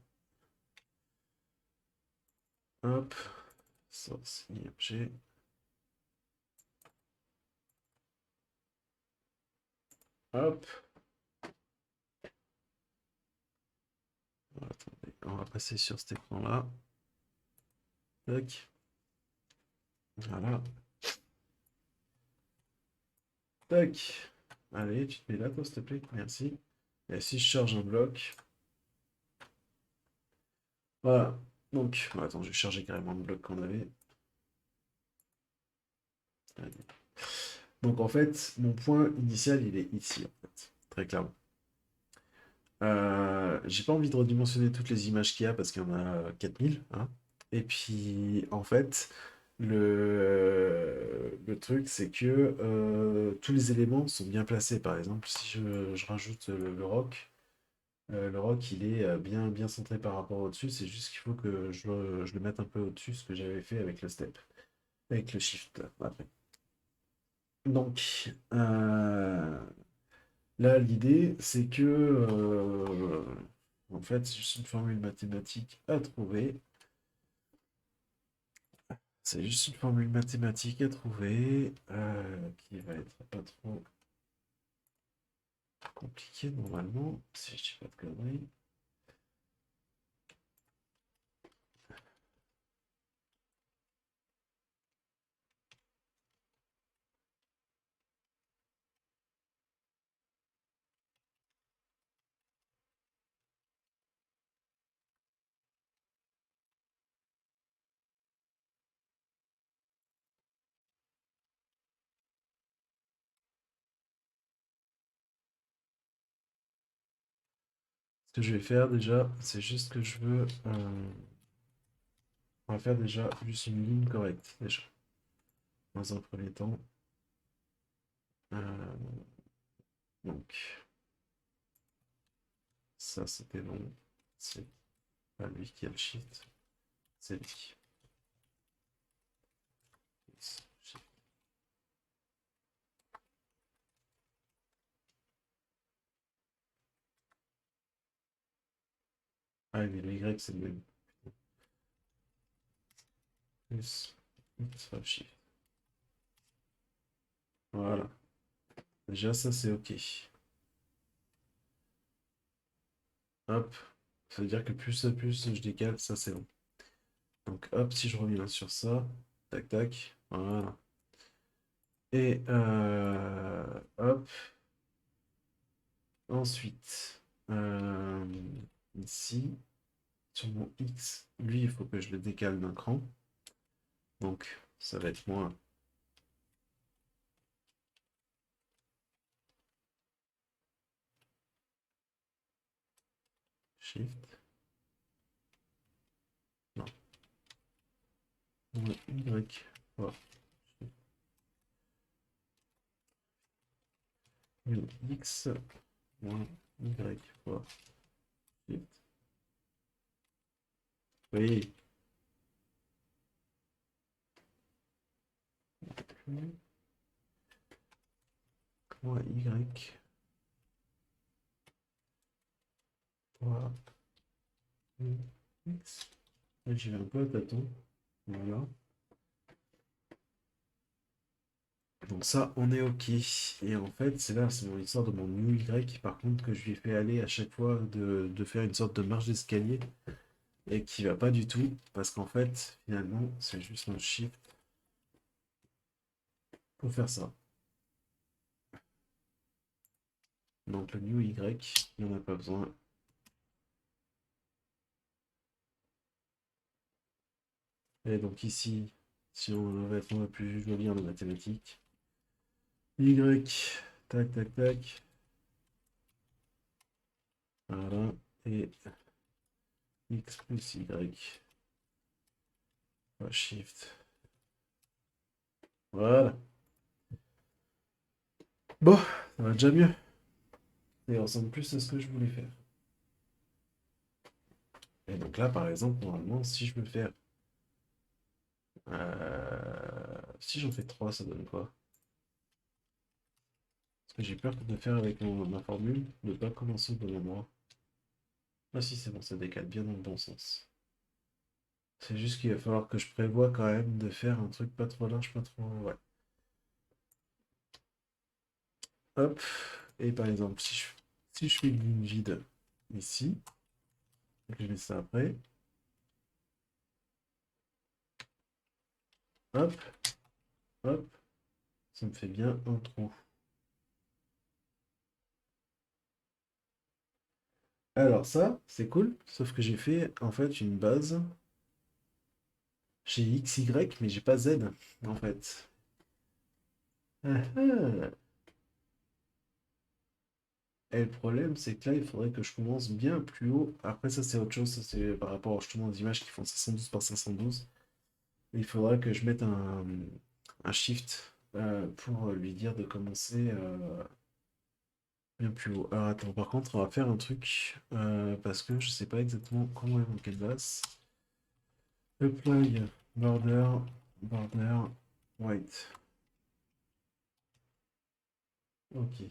Hop, source IMG. Hop. Attendez, on va passer sur cet écran-là. Tac. Voilà. Tac. Allez, tu te mets là, toi, s'il te plaît. Merci. Et si je charge un bloc. Voilà. Donc, attends, je vais charger carrément le bloc qu'on avait. Allez. Donc, en fait, mon point initial, il est ici, en fait. Très clairement. J'ai pas envie de redimensionner toutes les images qu'il y a parce qu'il y en a 4000, hein. Et puis, en fait, le truc, c'est que tous les éléments sont bien placés. Par exemple, si je rajoute le rock, il est bien, bien centré par rapport au-dessus. C'est juste qu'il faut que je le mette un peu au-dessus, ce que j'avais fait avec le step, avec le shift, là, après. Donc, là, l'idée, c'est que, en fait, c'est juste une formule mathématique à trouver. C'est juste une formule mathématique à trouver qui va être pas trop compliquée normalement, si je dis pas de conneries. Ce que je vais faire déjà, c'est juste que je veux. On va faire déjà juste une ligne correcte, déjà, dans un premier temps. Euh, donc, ça c'était bon. C'est pas lui qui a le shift, c'est lui. Ah, mais le Y c'est le même. Plus, shift. Voilà. Déjà, ça c'est OK. Hop. Ça veut dire que plus je décale, ça c'est bon. Donc hop, si je reviens sur ça, tac tac, voilà. Et hop, ensuite, ici, sur mon X, lui, il faut que je le décale d'un cran. Donc ça va être moins Shift. Non. Y. Fois X moins Y fois Shift. Oui. Moins Y fois X. J'y vais un peu à tâtons. Voilà. Donc ça, on est OK. Et en fait, c'est là, c'est mon histoire de mon new Y, par contre, que je lui ai fait aller à chaque fois de faire une sorte de marche d'escalier et qui va pas du tout, parce qu'en fait, finalement, c'est juste un shift pour faire ça. Donc le new Y, il n'y en a pas besoin. Et donc ici, si on va être un peu plus joli en mathématiques, Y, tac, tac, tac. Voilà. Et X plus Y. Shift. Voilà. Bon, ça va déjà mieux. Et on ressemble plus à ce que je voulais faire. Et donc là, par exemple, normalement, si je veux faire... si j'en fais 3, ça donne quoi? Parce que j'ai peur de faire avec ma formule, de ne pas commencer au bon endroit. Ah si, c'est bon, ça décale bien dans le bon sens. C'est juste qu'il va falloir que je prévoie quand même de faire un truc pas trop large, pas trop... Ouais. Hop. Et par exemple, si je fais une ligne vide ici, et que je mets ça après, hop, hop, ça me fait bien un trou. Alors ça, c'est cool, sauf que j'ai fait en fait une base. J'ai X, Y, mais j'ai pas Z, en fait. Ah, ah. Et le problème, c'est que là, il faudrait que je commence bien plus haut. Après, ça, c'est autre chose. Ça, c'est par rapport justement aux images qui font 512 par 512. Il faudra que je mette un shift pour lui dire de commencer bien plus haut. Alors, attends, par contre, on va faire un truc parce que je sais pas exactement comment est mon canvas. Apply border, white. Ok.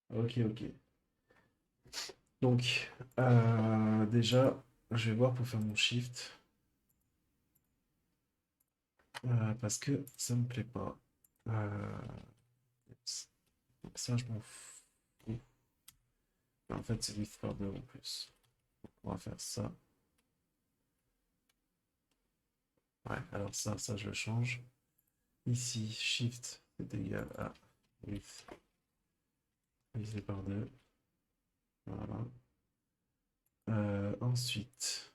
Ok, ok. Donc, déjà, je vais voir pour faire mon shift. Parce que ça me plaît pas. Euh, ça, je m'en fous. En fait, c'est with border en plus. On va faire ça. Ouais, alors ça, je le change. Ici, shift, c'est égal à with divisé par 2. Voilà. Ensuite,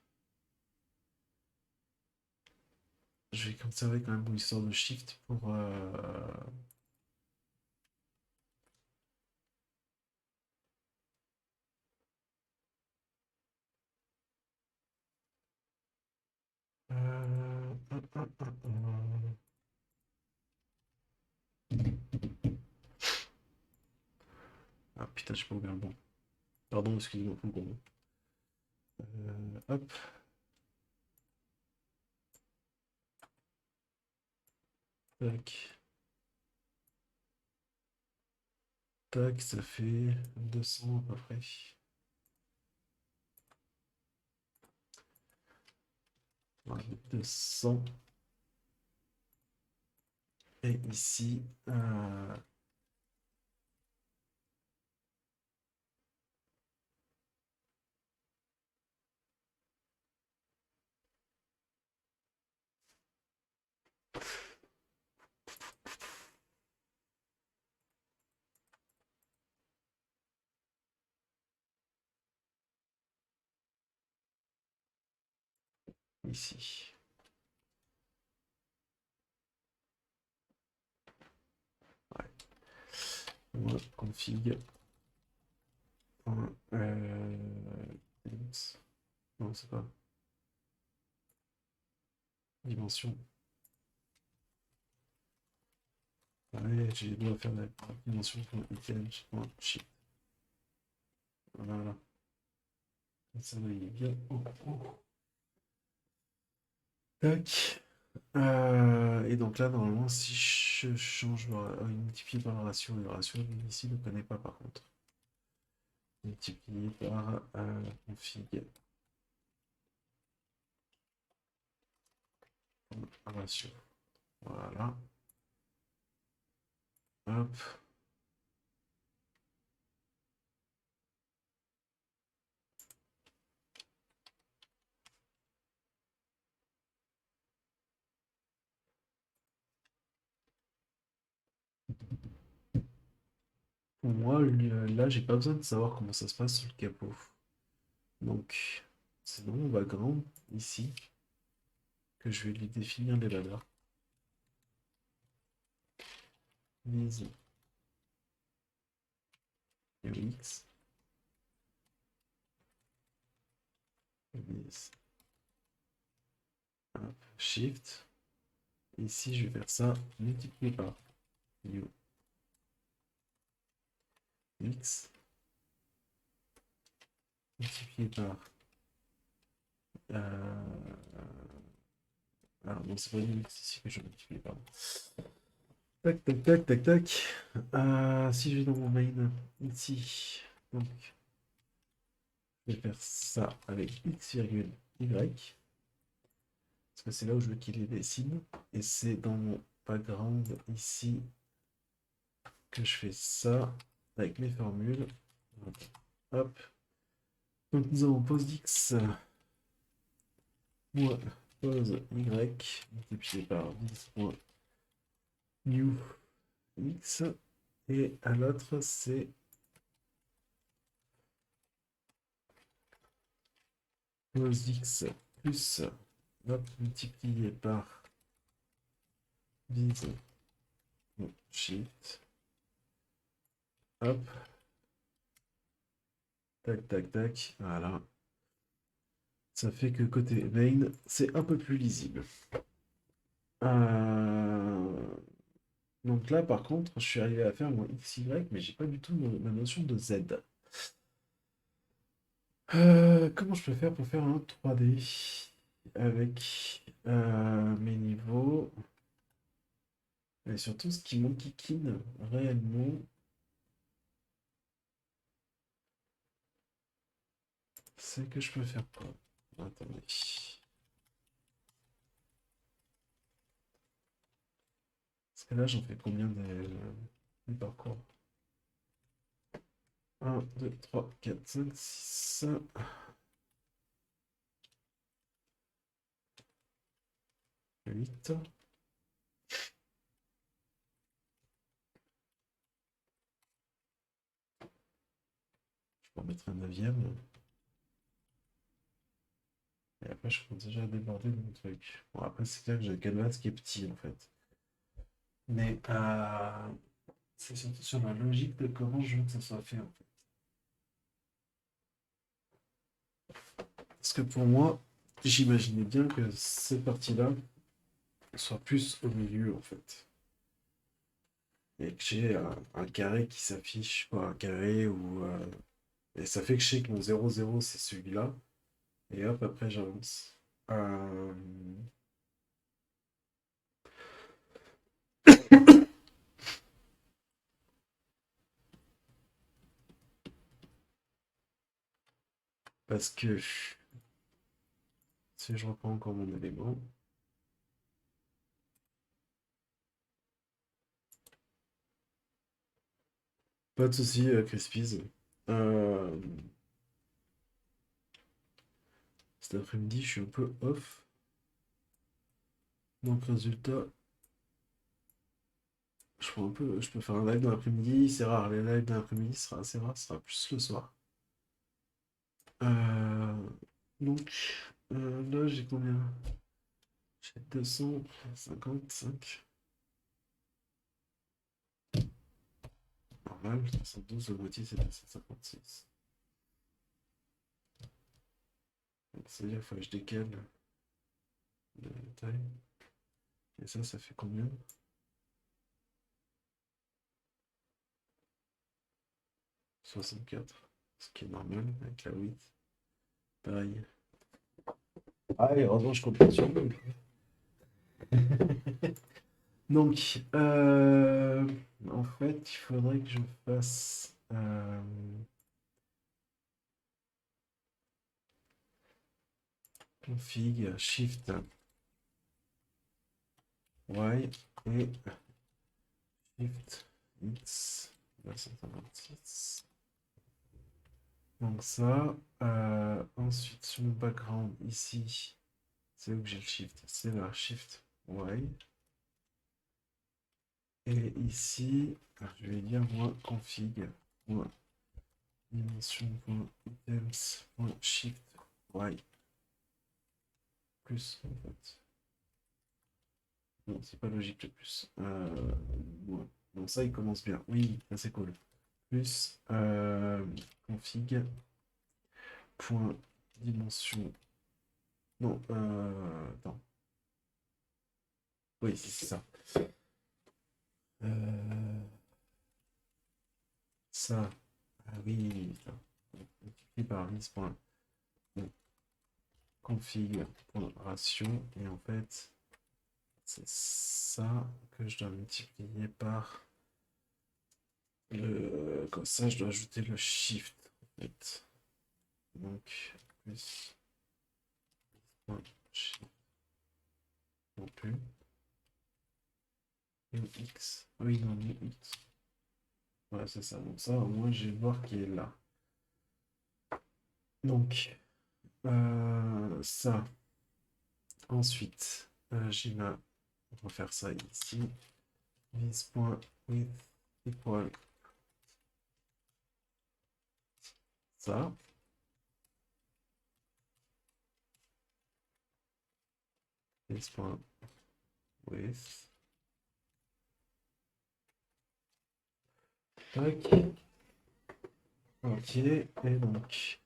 je vais conserver quand même mon histoire de shift pour... Ah putain, j'ai pas ouvert le bon. Pardon, excusez-moi pour le bon. Hop. Tac. Tac, ça fait 200 à peu près. Voilà, 200. Et ici, ici. Config. Non, c'est pas. Dimension. Ouais, j'ai dois faire la dimension pour image. Shit. Voilà. Ça va, il est bien. Tac. Et donc là, normalement, si je change multiplié par le ratio ici ne connaît pas par contre. Multiplié par config ratio. Voilà. Hop. Pour moi, là, j'ai pas besoin de savoir comment ça se passe sur le capot. Donc, c'est dans mon background, ici, que je vais lui définir les valeurs. Mise x, mise, hop, shift. Ici, je vais faire ça multiplié par new x, multiplié par... alors, non, c'est pas new x ici que je multiplie, pardon. Tac, tac, tac, tac, tac. Si je vais dans mon main, ici, donc, je vais faire ça avec x, y. Parce que c'est là où je veux qu'il les dessine. Et c'est dans mon background ici que je fais ça avec mes formules. Hop. Donc nous avons pose x moins pose y multiplié par 10.new x. Et à l'autre, c'est pose x plus hop, multiplié par vis shift. Hop. Tac, tac, tac. Voilà. Ça fait que côté main, c'est un peu plus lisible. Donc là, par contre, je suis arrivé à faire mon XY, mais j'ai pas du tout ma notion de Z. Comment je peux faire pour faire un 3D avec mes niveaux et surtout ce qui m'enquiquine réellement, c'est que je peux faire quoi? Attendez. Parce que là, j'en fais combien des parcours? 1, 2, 3, 4, 5, 6, 8. Je peux en mettre un 9e. Et après, je commence déjà à déborder de mon truc. Bon, après, c'est clair que j'ai le canvas qui est petit, en fait. Mais c'est surtout sur la logique de comment je veux que ça soit fait, en fait. Parce que pour moi, j'imaginais bien que cette partie-là soit plus au milieu, en fait. Et que j'ai un carré qui s'affiche, pas un carré ou... et ça fait que je sais que mon 0,0, c'est celui-là. Et hop, après, j'avance. Parce que si je reprends encore mon élément, pas de souci, Crispies. Euh, Cet après-midi, je suis un peu off. Donc, résultat, je peux faire un live dans l'après-midi. C'est rare, les lives dans l'après-midi sera assez rare, ce sera plus le soir. Euh, donc, là, j'ai combien? J'ai 255. normal. 72, le boîtier c'est à 756. Donc c'est-à-dire qu'il faut que je décale la taille. Et ça fait combien? 64. Ce qui est normal avec la 8. Pareil. Ah, et heureusement, je compte sur vous. Donc, en fait, il faudrait que je fasse config shift y et shift x 926. Donc ça, ensuite sur mon background ici, c'est où que j'ai le shift, c'est là, shift y. Et ici, je vais dire moi config dimension.items.shift y plus en fait. Non, c'est pas logique le plus. Ouais. Donc ça, il commence bien. Oui, ça c'est cool. Plus config point dimension. Non, attends. Oui, c'est ça. Ça. Ah oui, putain. Multiplié par 10.config.ratio. Et en fait, c'est ça que je dois multiplier par le. Comme ça, je dois ajouter le shift. En fait. Donc, plus. Shift non plus. X. Oui, non, X. Ouais, c'est ça. Donc ça, au moins, j'ai le voir qui est là. Donc, ça. Ensuite, j'ai là, on va faire ça ici. Vis.width equal ça. Vis.width. Tac. Ok, et donc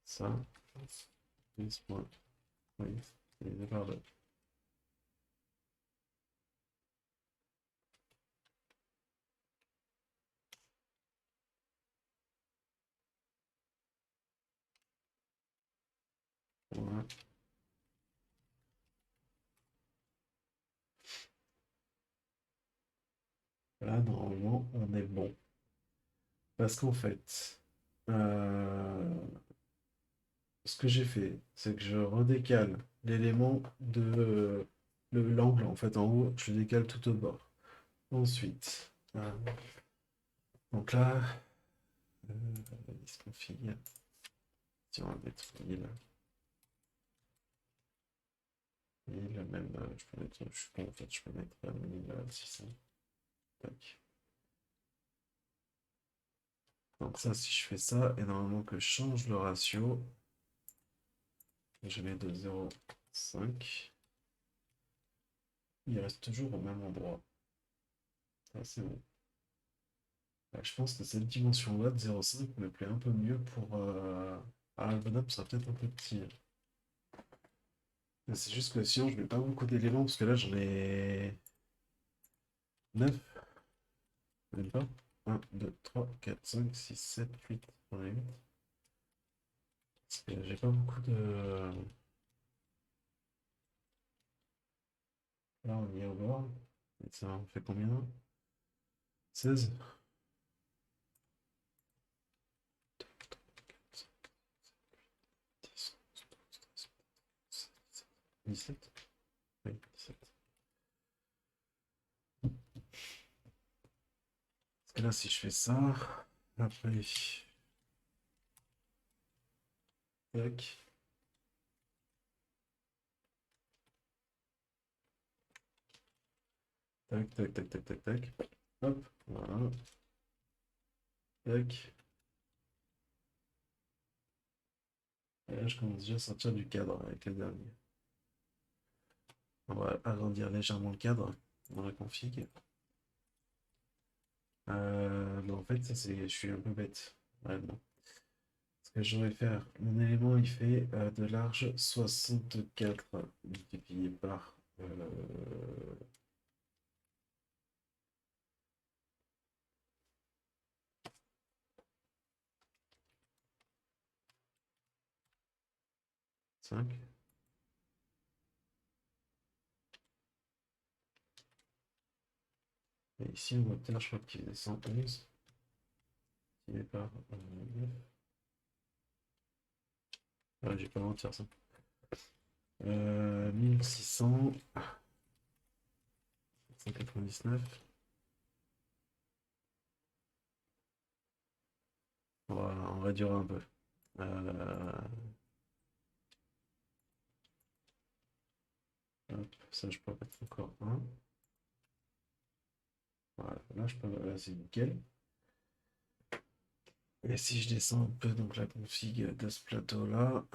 ça. Vis.width. Et pardon. Voilà. Là, normalement, on est bon. Parce qu'en fait, ce que j'ai fait, c'est que je redécale l'élément de l'angle. En fait, en haut, je le décale tout au bord. Ensuite, donc là, il se confie. Si on va mettre 1000, même, je peux mettre, je suis con, en fait, je peux mettre 1600. Tac. Donc ça, si je fais ça, et normalement que je change le ratio, je mets de 0,5. Il reste toujours au même endroit. Ça, c'est bon. Je pense que cette dimension-là de 0,5 me plaît un peu mieux pour... Ah, le bonhomme sera peut-être un peu petit. Mais c'est juste que sinon, je mets pas beaucoup d'éléments, parce que là, j'en ai 9. Même pas. 1, 2, 3, 4, 5, 6, 7, 8. J'en ai 8. Parce que j'ai pas beaucoup de... Là, on y est au bord. Et ça en fait combien? 16. 17. Oui, 17. Parce que là, si je fais ça, après, tac, tac, tac, tac, tac, tac, tac, hop, voilà, tac. Et là, je commence déjà à sortir du cadre avec le dernier. On va agrandir légèrement le cadre dans la config. En fait, ça c'est, je suis un peu bête, vraiment. Parce que je vais faire, mon élément il fait de large 64 multiplié par 5. Et ici, on va obtenir, je crois qu'il faisait 111 multiplié par 9. Ah, j'ai pas le droit de faire ça. 1600, 199. On réduira un peu. Hop, ça, je peux mettre encore un. Voilà, là, je peux, là, c'est nickel. Et si je descends un peu donc la config de ce plateau-là,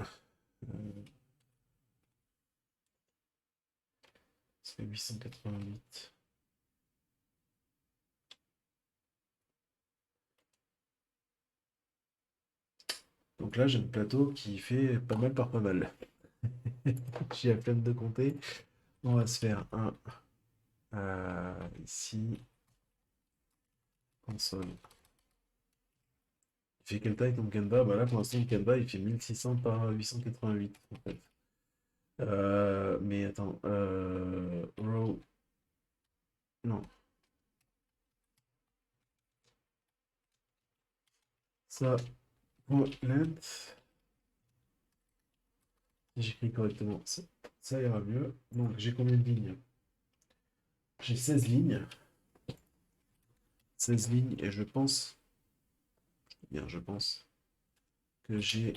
c'est 888. Donc là, j'ai un plateau qui fait pas mal par pas mal. J'ai la flemme de compter. On va se faire un ici, console. Il fait quelle taille ton Canva? Bah là, pour l'instant, le Canva, il fait 1600 par 888, en fait. Mais attends, row, non, ça, pour length, si j'écris correctement, ça ira mieux. Donc, j'ai combien de lignes? J'ai 16 lignes. 16 lignes, et je pense, bien, je pense que j'ai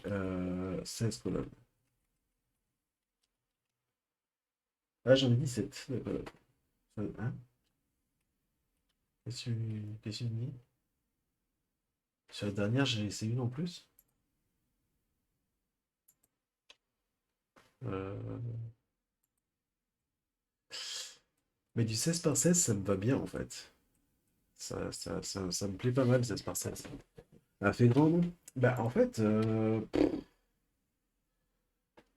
16 colonnes. Ah, j'en ai 17. Hein? Qu'est-ce que tu me dis? Sur la dernière, j'ai laissé une en plus. Euh, Mais du 16 par 16, ça me va bien en fait. Ça me plaît pas mal, 16 par 16. Ça fait grand, non? Bah, en fait,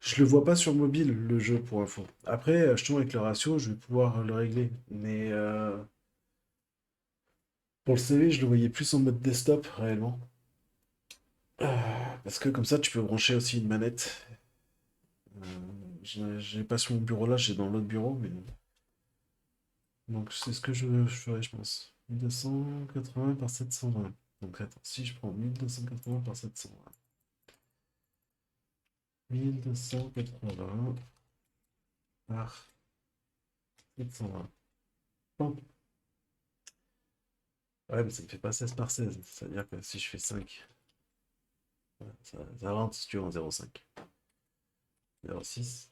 je le vois pas sur mobile, le jeu, pour info. Après, justement, avec le ratio, je vais pouvoir le régler. Mais pour le CV, je le voyais plus en mode desktop, réellement. Parce que comme ça, tu peux brancher aussi une manette. J'ai pas sur mon bureau là, j'ai dans l'autre bureau, mais donc c'est ce que je ferais, je pense. 1280 par 720. Donc attends, si je prends 1280 par 720. 1280 par 720. Bon. Ouais, mais ça ne fait pas 16 par 16. C'est-à-dire que si je fais 5, ça rentre si tu veux en 0,5. 0,6.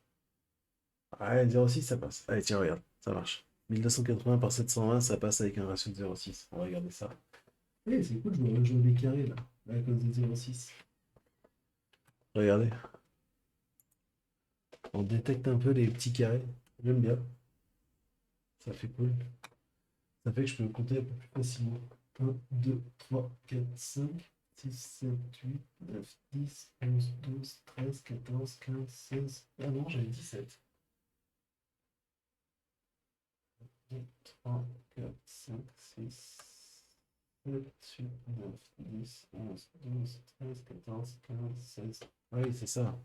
Ouais, 0,6 ça passe. Allez, tiens, regarde, ça marche. 1280 par 720, ça passe avec un ratio de 0,6. On va regarder ça. Eh, c'est cool, je vois des carrés là, à cause de 0,6. Regardez, on détecte un peu les petits carrés. J'aime bien, ça fait cool. Ça fait que je peux compter un peu plus facilement. 1, 2, 3, 4, 5, 6, 7, 8, 9, 10, 11, 12, 13, 14, 15, 16. Ah non, j'avais 17. 2, 3, 4, 5, 6, 7, 8, 9, 10, 11, 12, 13, 14, 15, 16. Oui, c'est ça.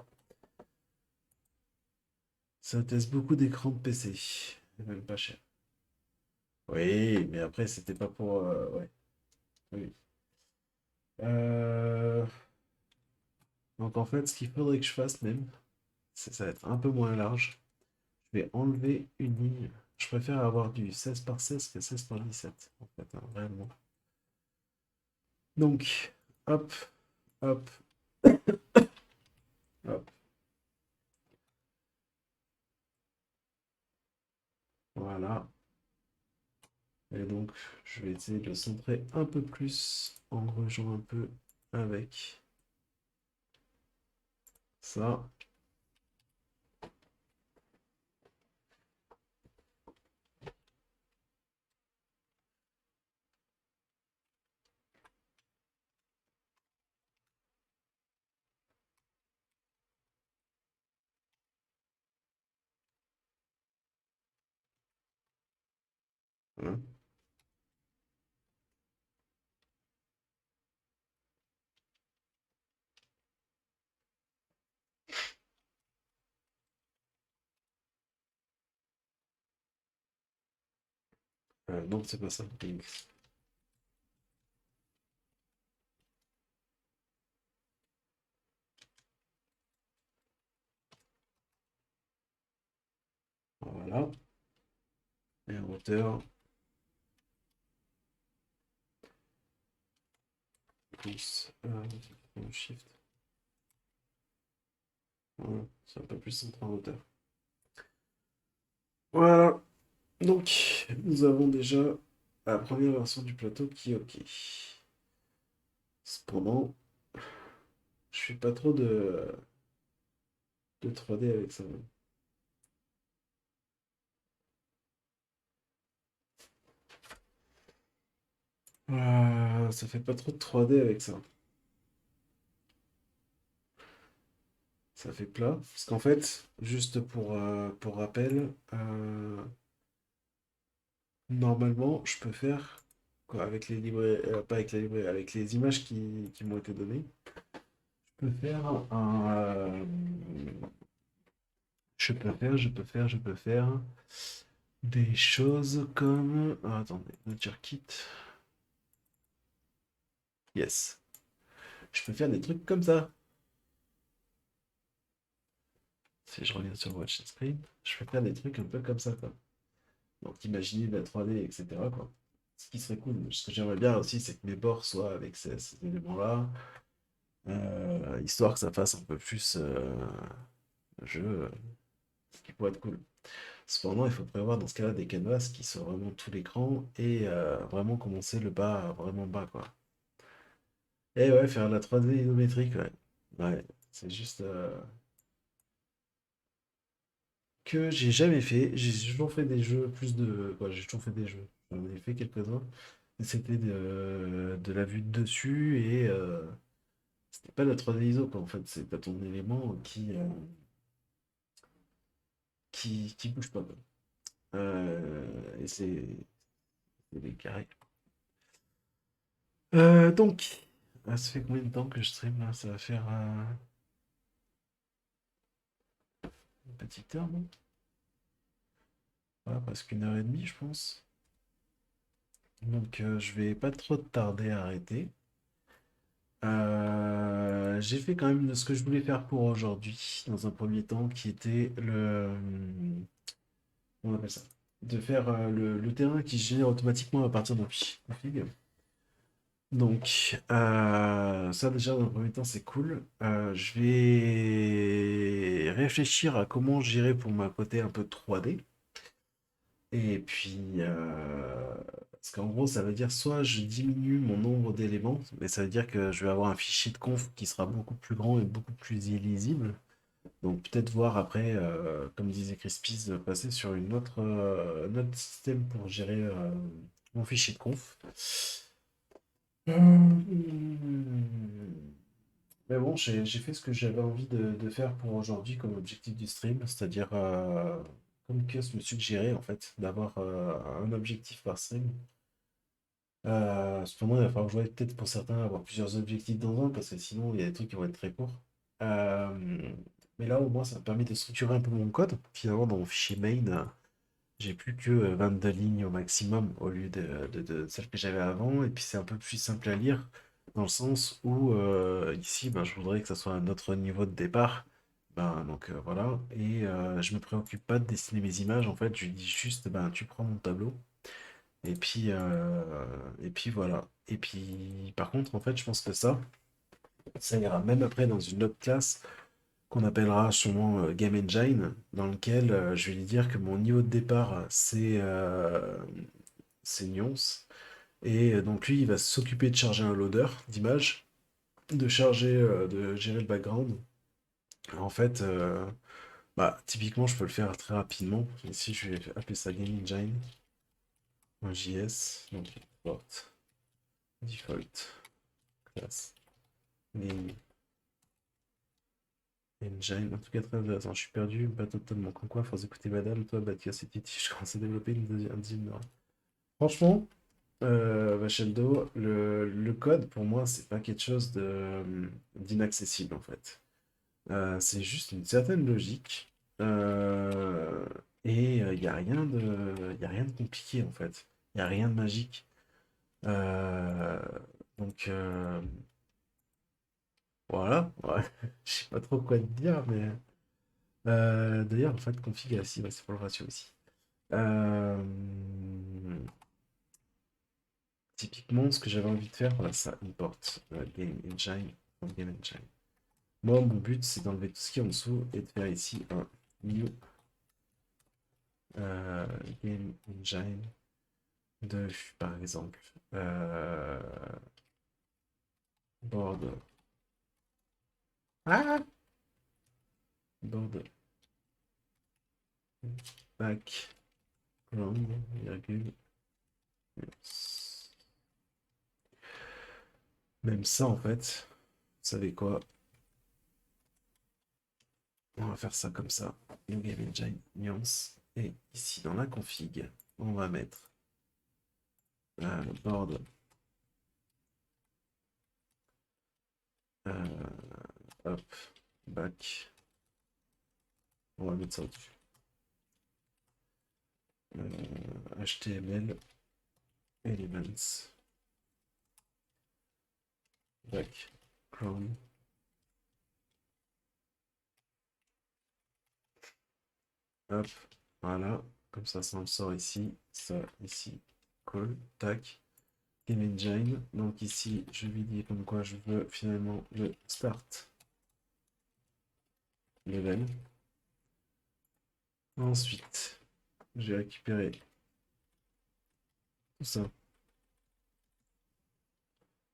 Ça teste beaucoup d'écrans de PC. C'est même pas cher. Oui, mais après, c'était pas pour. Ouais. Oui. Euh, Donc en fait, ce qu'il faudrait que je fasse même, ça va être un peu moins large. Je vais enlever une ligne. Je préfère avoir du 16 par 16 que 16 par 17, en fait, hein, réellement. Donc, hop, hop, hop, voilà. Et donc, je vais essayer de le centrer un peu plus en rejoignant un peu avec ça. Hein. Non, c'est pas ça. Voilà. Et en hauteur, plus shift. Voilà, c'est un peu plus centré en hauteur. Voilà. Donc, nous avons déjà la première version du plateau qui est OK. Cependant, je fais pas trop de 3D avec ça. Ça fait pas trop de 3D avec ça. Ça fait plat. Parce qu'en fait, juste pour rappel, normalement, je peux faire quoi, avec les librairies, pas avec la librairie, avec les images qui m'ont été données. Je peux faire je peux faire des choses comme. Ah, attendez, Nature Kit. Yes. Je peux faire des trucs comme ça. Si je reviens sur Watch Screen, je peux faire des trucs un peu comme ça, quoi. Donc imaginez de la 3D, etc., quoi. Ce qui serait cool. Ce que j'aimerais bien aussi, c'est que mes bords soient avec ces éléments-là, histoire que ça fasse un peu plus jeu, ce qui pourrait être cool. Cependant, il faut prévoir dans ce cas-là des canvas qui sont vraiment tout l'écran et vraiment commencer le bas, vraiment bas, quoi. Et ouais, faire la 3D isométrique, ouais. Ouais, c'est juste que j'ai jamais fait. J'ai toujours fait des jeux plus de. Quoi, j'ai toujours fait des jeux. J'en ai fait quelques-uns. Et c'était de la vue de dessus et c'était pas de la 3D ISO, quoi. En fait, c'est pas ton élément qui bouge pas, quoi. Et c'est des carrés. Donc, ça fait combien de temps que je stream là? Ça va faire une petite heure, non? Ouais, presque une heure et demie, je pense. Donc, je vais pas trop tarder à arrêter. J'ai fait quand même ce que je voulais faire pour aujourd'hui, dans un premier temps, qui était on appelle ça? De faire le terrain qui se génère automatiquement à partir d'un fichier config. Donc, ça déjà, dans un premier temps, c'est cool. Je vais réfléchir à comment gérer pour ma côté un peu 3D. Et puis, parce qu'en gros, ça veut dire soit je diminue mon nombre d'éléments, mais ça veut dire que je vais avoir un fichier de conf qui sera beaucoup plus grand et beaucoup plus illisible. Donc peut-être voir après, comme disait Crispy, de passer sur un autre système pour gérer mon fichier de conf. Mais bon, j'ai fait ce que j'avais envie de faire pour aujourd'hui comme objectif du stream, c'est-à-dire, comme Kios me suggérait en fait, d'avoir un objectif par stream. Cependant, il va falloir jouer peut-être pour certains avoir plusieurs objectifs dans un, parce que sinon il y a des trucs qui vont être très courts. Euh, mais là, au moins, ça me permet de structurer un peu mon code. Finalement, dans mon fichier main, j'ai plus que 22 lignes au maximum au lieu de celles que j'avais avant. Et puis, c'est un peu plus simple à lire, dans le sens où ici, ben, je voudrais que ça soit un autre niveau de départ. Ben, donc voilà. Et je me préoccupe pas de dessiner mes images. En fait, je dis juste, ben, tu prends mon tableau. Et puis voilà. Et puis, par contre, en fait, je pense que ça ira même après dans une autre classe qu'on appellera sûrement Game Engine, dans lequel je vais lui dire que mon niveau de départ, c'est Nyons. Et donc lui, il va s'occuper de charger un loader d'images, de gérer le background. En fait, bah, typiquement, je peux le faire très rapidement. Ici, je vais appeler ça Game Engine, un JS, donc port, default, classe, Game Engine. En tout cas, très intéressant. Je suis perdu, pas totalement. Comme quoi, force d'écouter madame, toi, Bad Curiosity, je commence à développer un deuxième neuron. Franchement, Bacheldo, le code, pour moi, c'est pas quelque chose d'inaccessible, en fait. C'est juste une certaine logique. euh, et il n'y a rien y a rien de compliqué, en fait. Il n'y a rien de magique. Euh, donc, voilà. Ouais. Je sais pas trop quoi te dire, mais... d'ailleurs, en fait, config, ah, si, ouais, c'est pour le ratio aussi. Euh, Typiquement, ce que j'avais envie de faire, voilà, ça import Game Engine from Game Engine. Moi, mon but, c'est d'enlever tout ce qui est en dessous et de faire ici un new euh, Game Engine de, par exemple, euh, board. Ah! Board background, virgule. Même ça, en fait, vous savez quoi? On va faire ça comme ça. New Game Engine, nuance. Et ici, dans la config, on va mettre board hop, back. On va mettre ça au-dessus. HTML elements background. Hop, voilà. Comme ça me sort ici. Ça, ici. Call, tac. Game Engine. Donc ici, je vais dire comme quoi je veux finalement le start level. Ensuite, j'ai récupéré tout ça.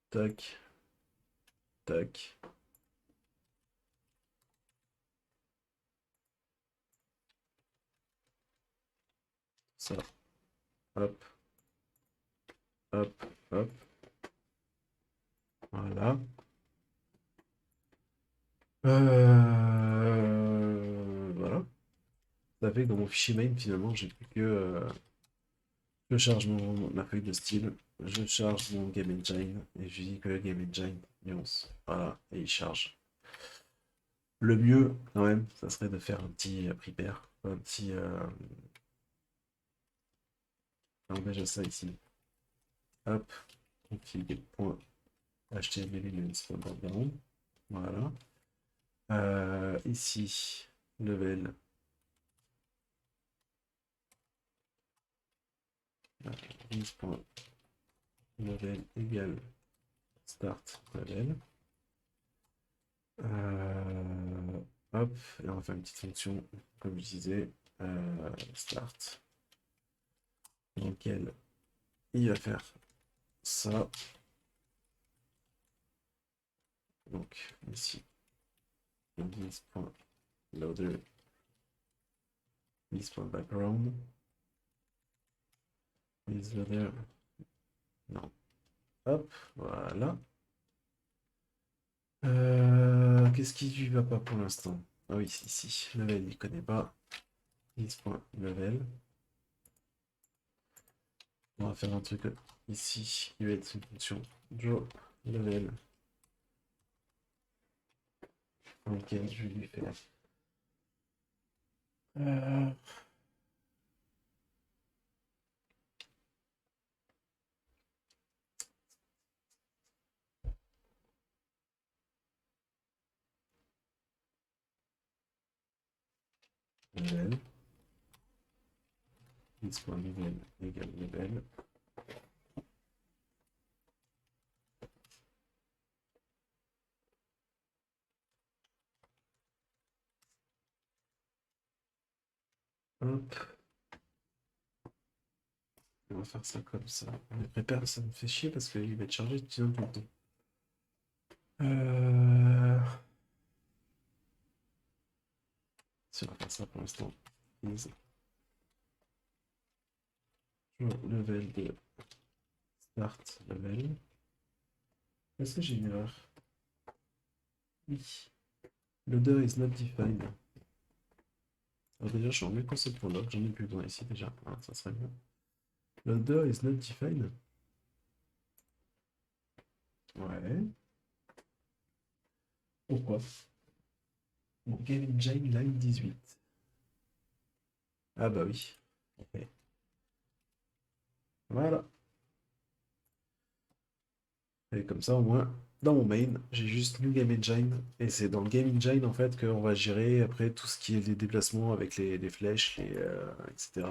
Tac, tac. Ça, hop, hop, hop. Voilà. Voilà. Ça fait que dans mon fichier main, finalement, j'ai plus que je charge ma feuille de style, je charge mon game engine et je dis que le game engine nuance. Voilà, et il charge. Le mieux, quand même, ça serait de faire un petit prepare, un petit. Alors déjà ça ici. Hop, config.html elements.background. Voilà. Ici, level. Level égale start level. Hop, et on va faire une petite fonction, comme je disais, start, dans lequel il va faire ça. Donc ici, this.loader, this.background, this.loader, non. Hop, voilà. Qu'est-ce qui lui va pas pour l'instant? Ah oui, ici, level, il connaît pas. This.level. On va faire un truc ici qui va être une fonction draw level dans lequel je vais lui faire euh, level, this.level égale level. Hop, on va faire ça comme ça. On prépare, ça me fait chier parce qu'il va être chargé de tout le temps. Euh... Si on va faire ça pour l'instant, is level de start level. Est-ce que j'ai une erreur? Oui. Loader is not defined. Alors déjà, je suis en concept.log, j'en ai plus besoin ici déjà. Ah, ça serait bien. L'odor is not defined. Ouais. Pourquoi? Bon, Game Engine Line 18. Ah bah oui. Ok. Voilà. Et comme ça, au moins, dans mon main, j'ai juste New Game Engine. Et c'est dans le Game Engine, en fait, qu'on va gérer après tout ce qui est les déplacements avec les flèches, etc.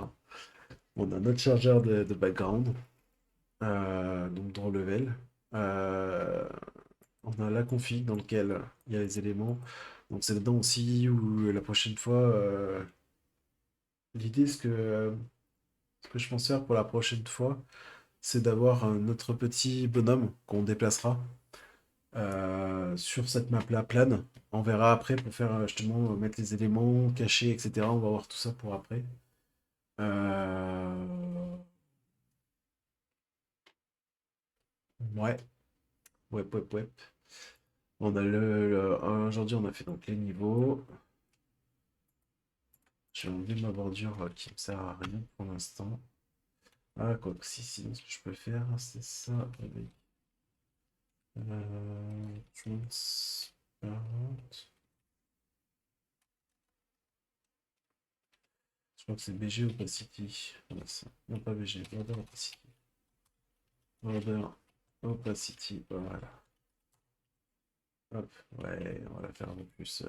On a notre chargeur de background, donc draw level. Euh, on a la config dans lequel il y a les éléments. Donc c'est dedans aussi où la prochaine fois, l'idée, ce que je pense faire pour la prochaine fois, c'est d'avoir notre petit bonhomme qu'on déplacera sur cette map-là plane. On verra après pour faire justement mettre les éléments cachés, etc. On va voir tout ça pour après. Euh, Ouais, ouais. On a aujourd'hui, on a fait donc les niveaux. J'ai enlevé ma bordure qui me sert à rien pour l'instant. Ah, quoi que si, sinon ce que je peux faire, c'est ça avec transparent. Je crois que c'est BG Opacity. Voilà ça. Non, pas BG, Border Opacity. Border Opacity, voilà. Hop, ouais, on va la faire un peu plus.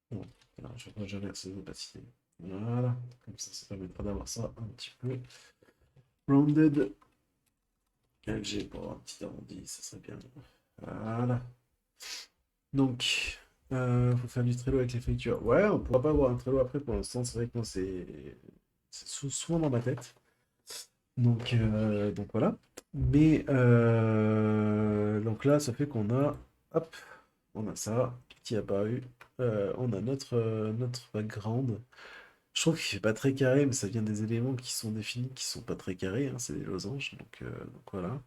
Bon, alors, je vais jamais assez d'opacité. Voilà, comme ça permettra d'avoir ça un petit peu rounded. LG pour un petit arrondi, ça serait bien. Voilà. Donc, faut faire du Trello avec les factures. Ouais, on pourra pas avoir un Trello après pour l'instant. C'est vrai que moi, c'est souvent dans ma tête. Donc voilà. Mais donc là, ça fait qu'on a, hop, on a ça qui est apparu. On a notre background. Je trouve qu'il fait pas très carré, mais ça vient des éléments qui sont définis, qui sont pas très carrés, hein, c'est des losanges, donc voilà.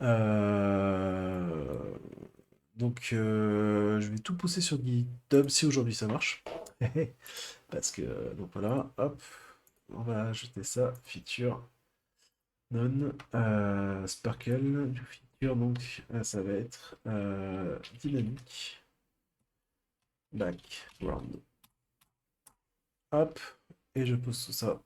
Euh, je vais tout pousser sur GitHub si aujourd'hui ça marche. Parce que, donc voilà, hop, on va ajouter ça, feature non, Sparkle, du feature, donc ça va être dynamique background. Hop, et je pose tout ça.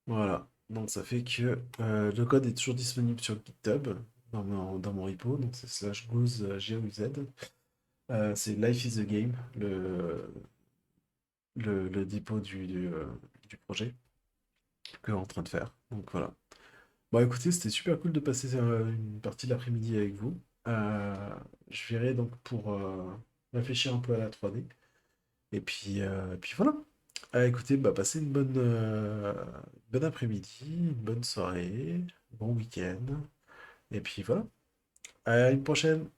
Voilà, donc ça fait que le code est toujours disponible sur GitHub dans mon repo, donc c'est slash goose GOZ. C'est Life is the Game, le dépôt du projet que est en train de faire. Donc voilà. Bon écoutez, c'était super cool de passer une partie de l'après-midi avec vous. Euh, je verrai donc pour réfléchir un peu à la 3D. Et puis voilà. Ah, écoutez, bah, passez bonne après-midi, une bonne soirée, bon week-end. Et puis voilà. À une prochaine.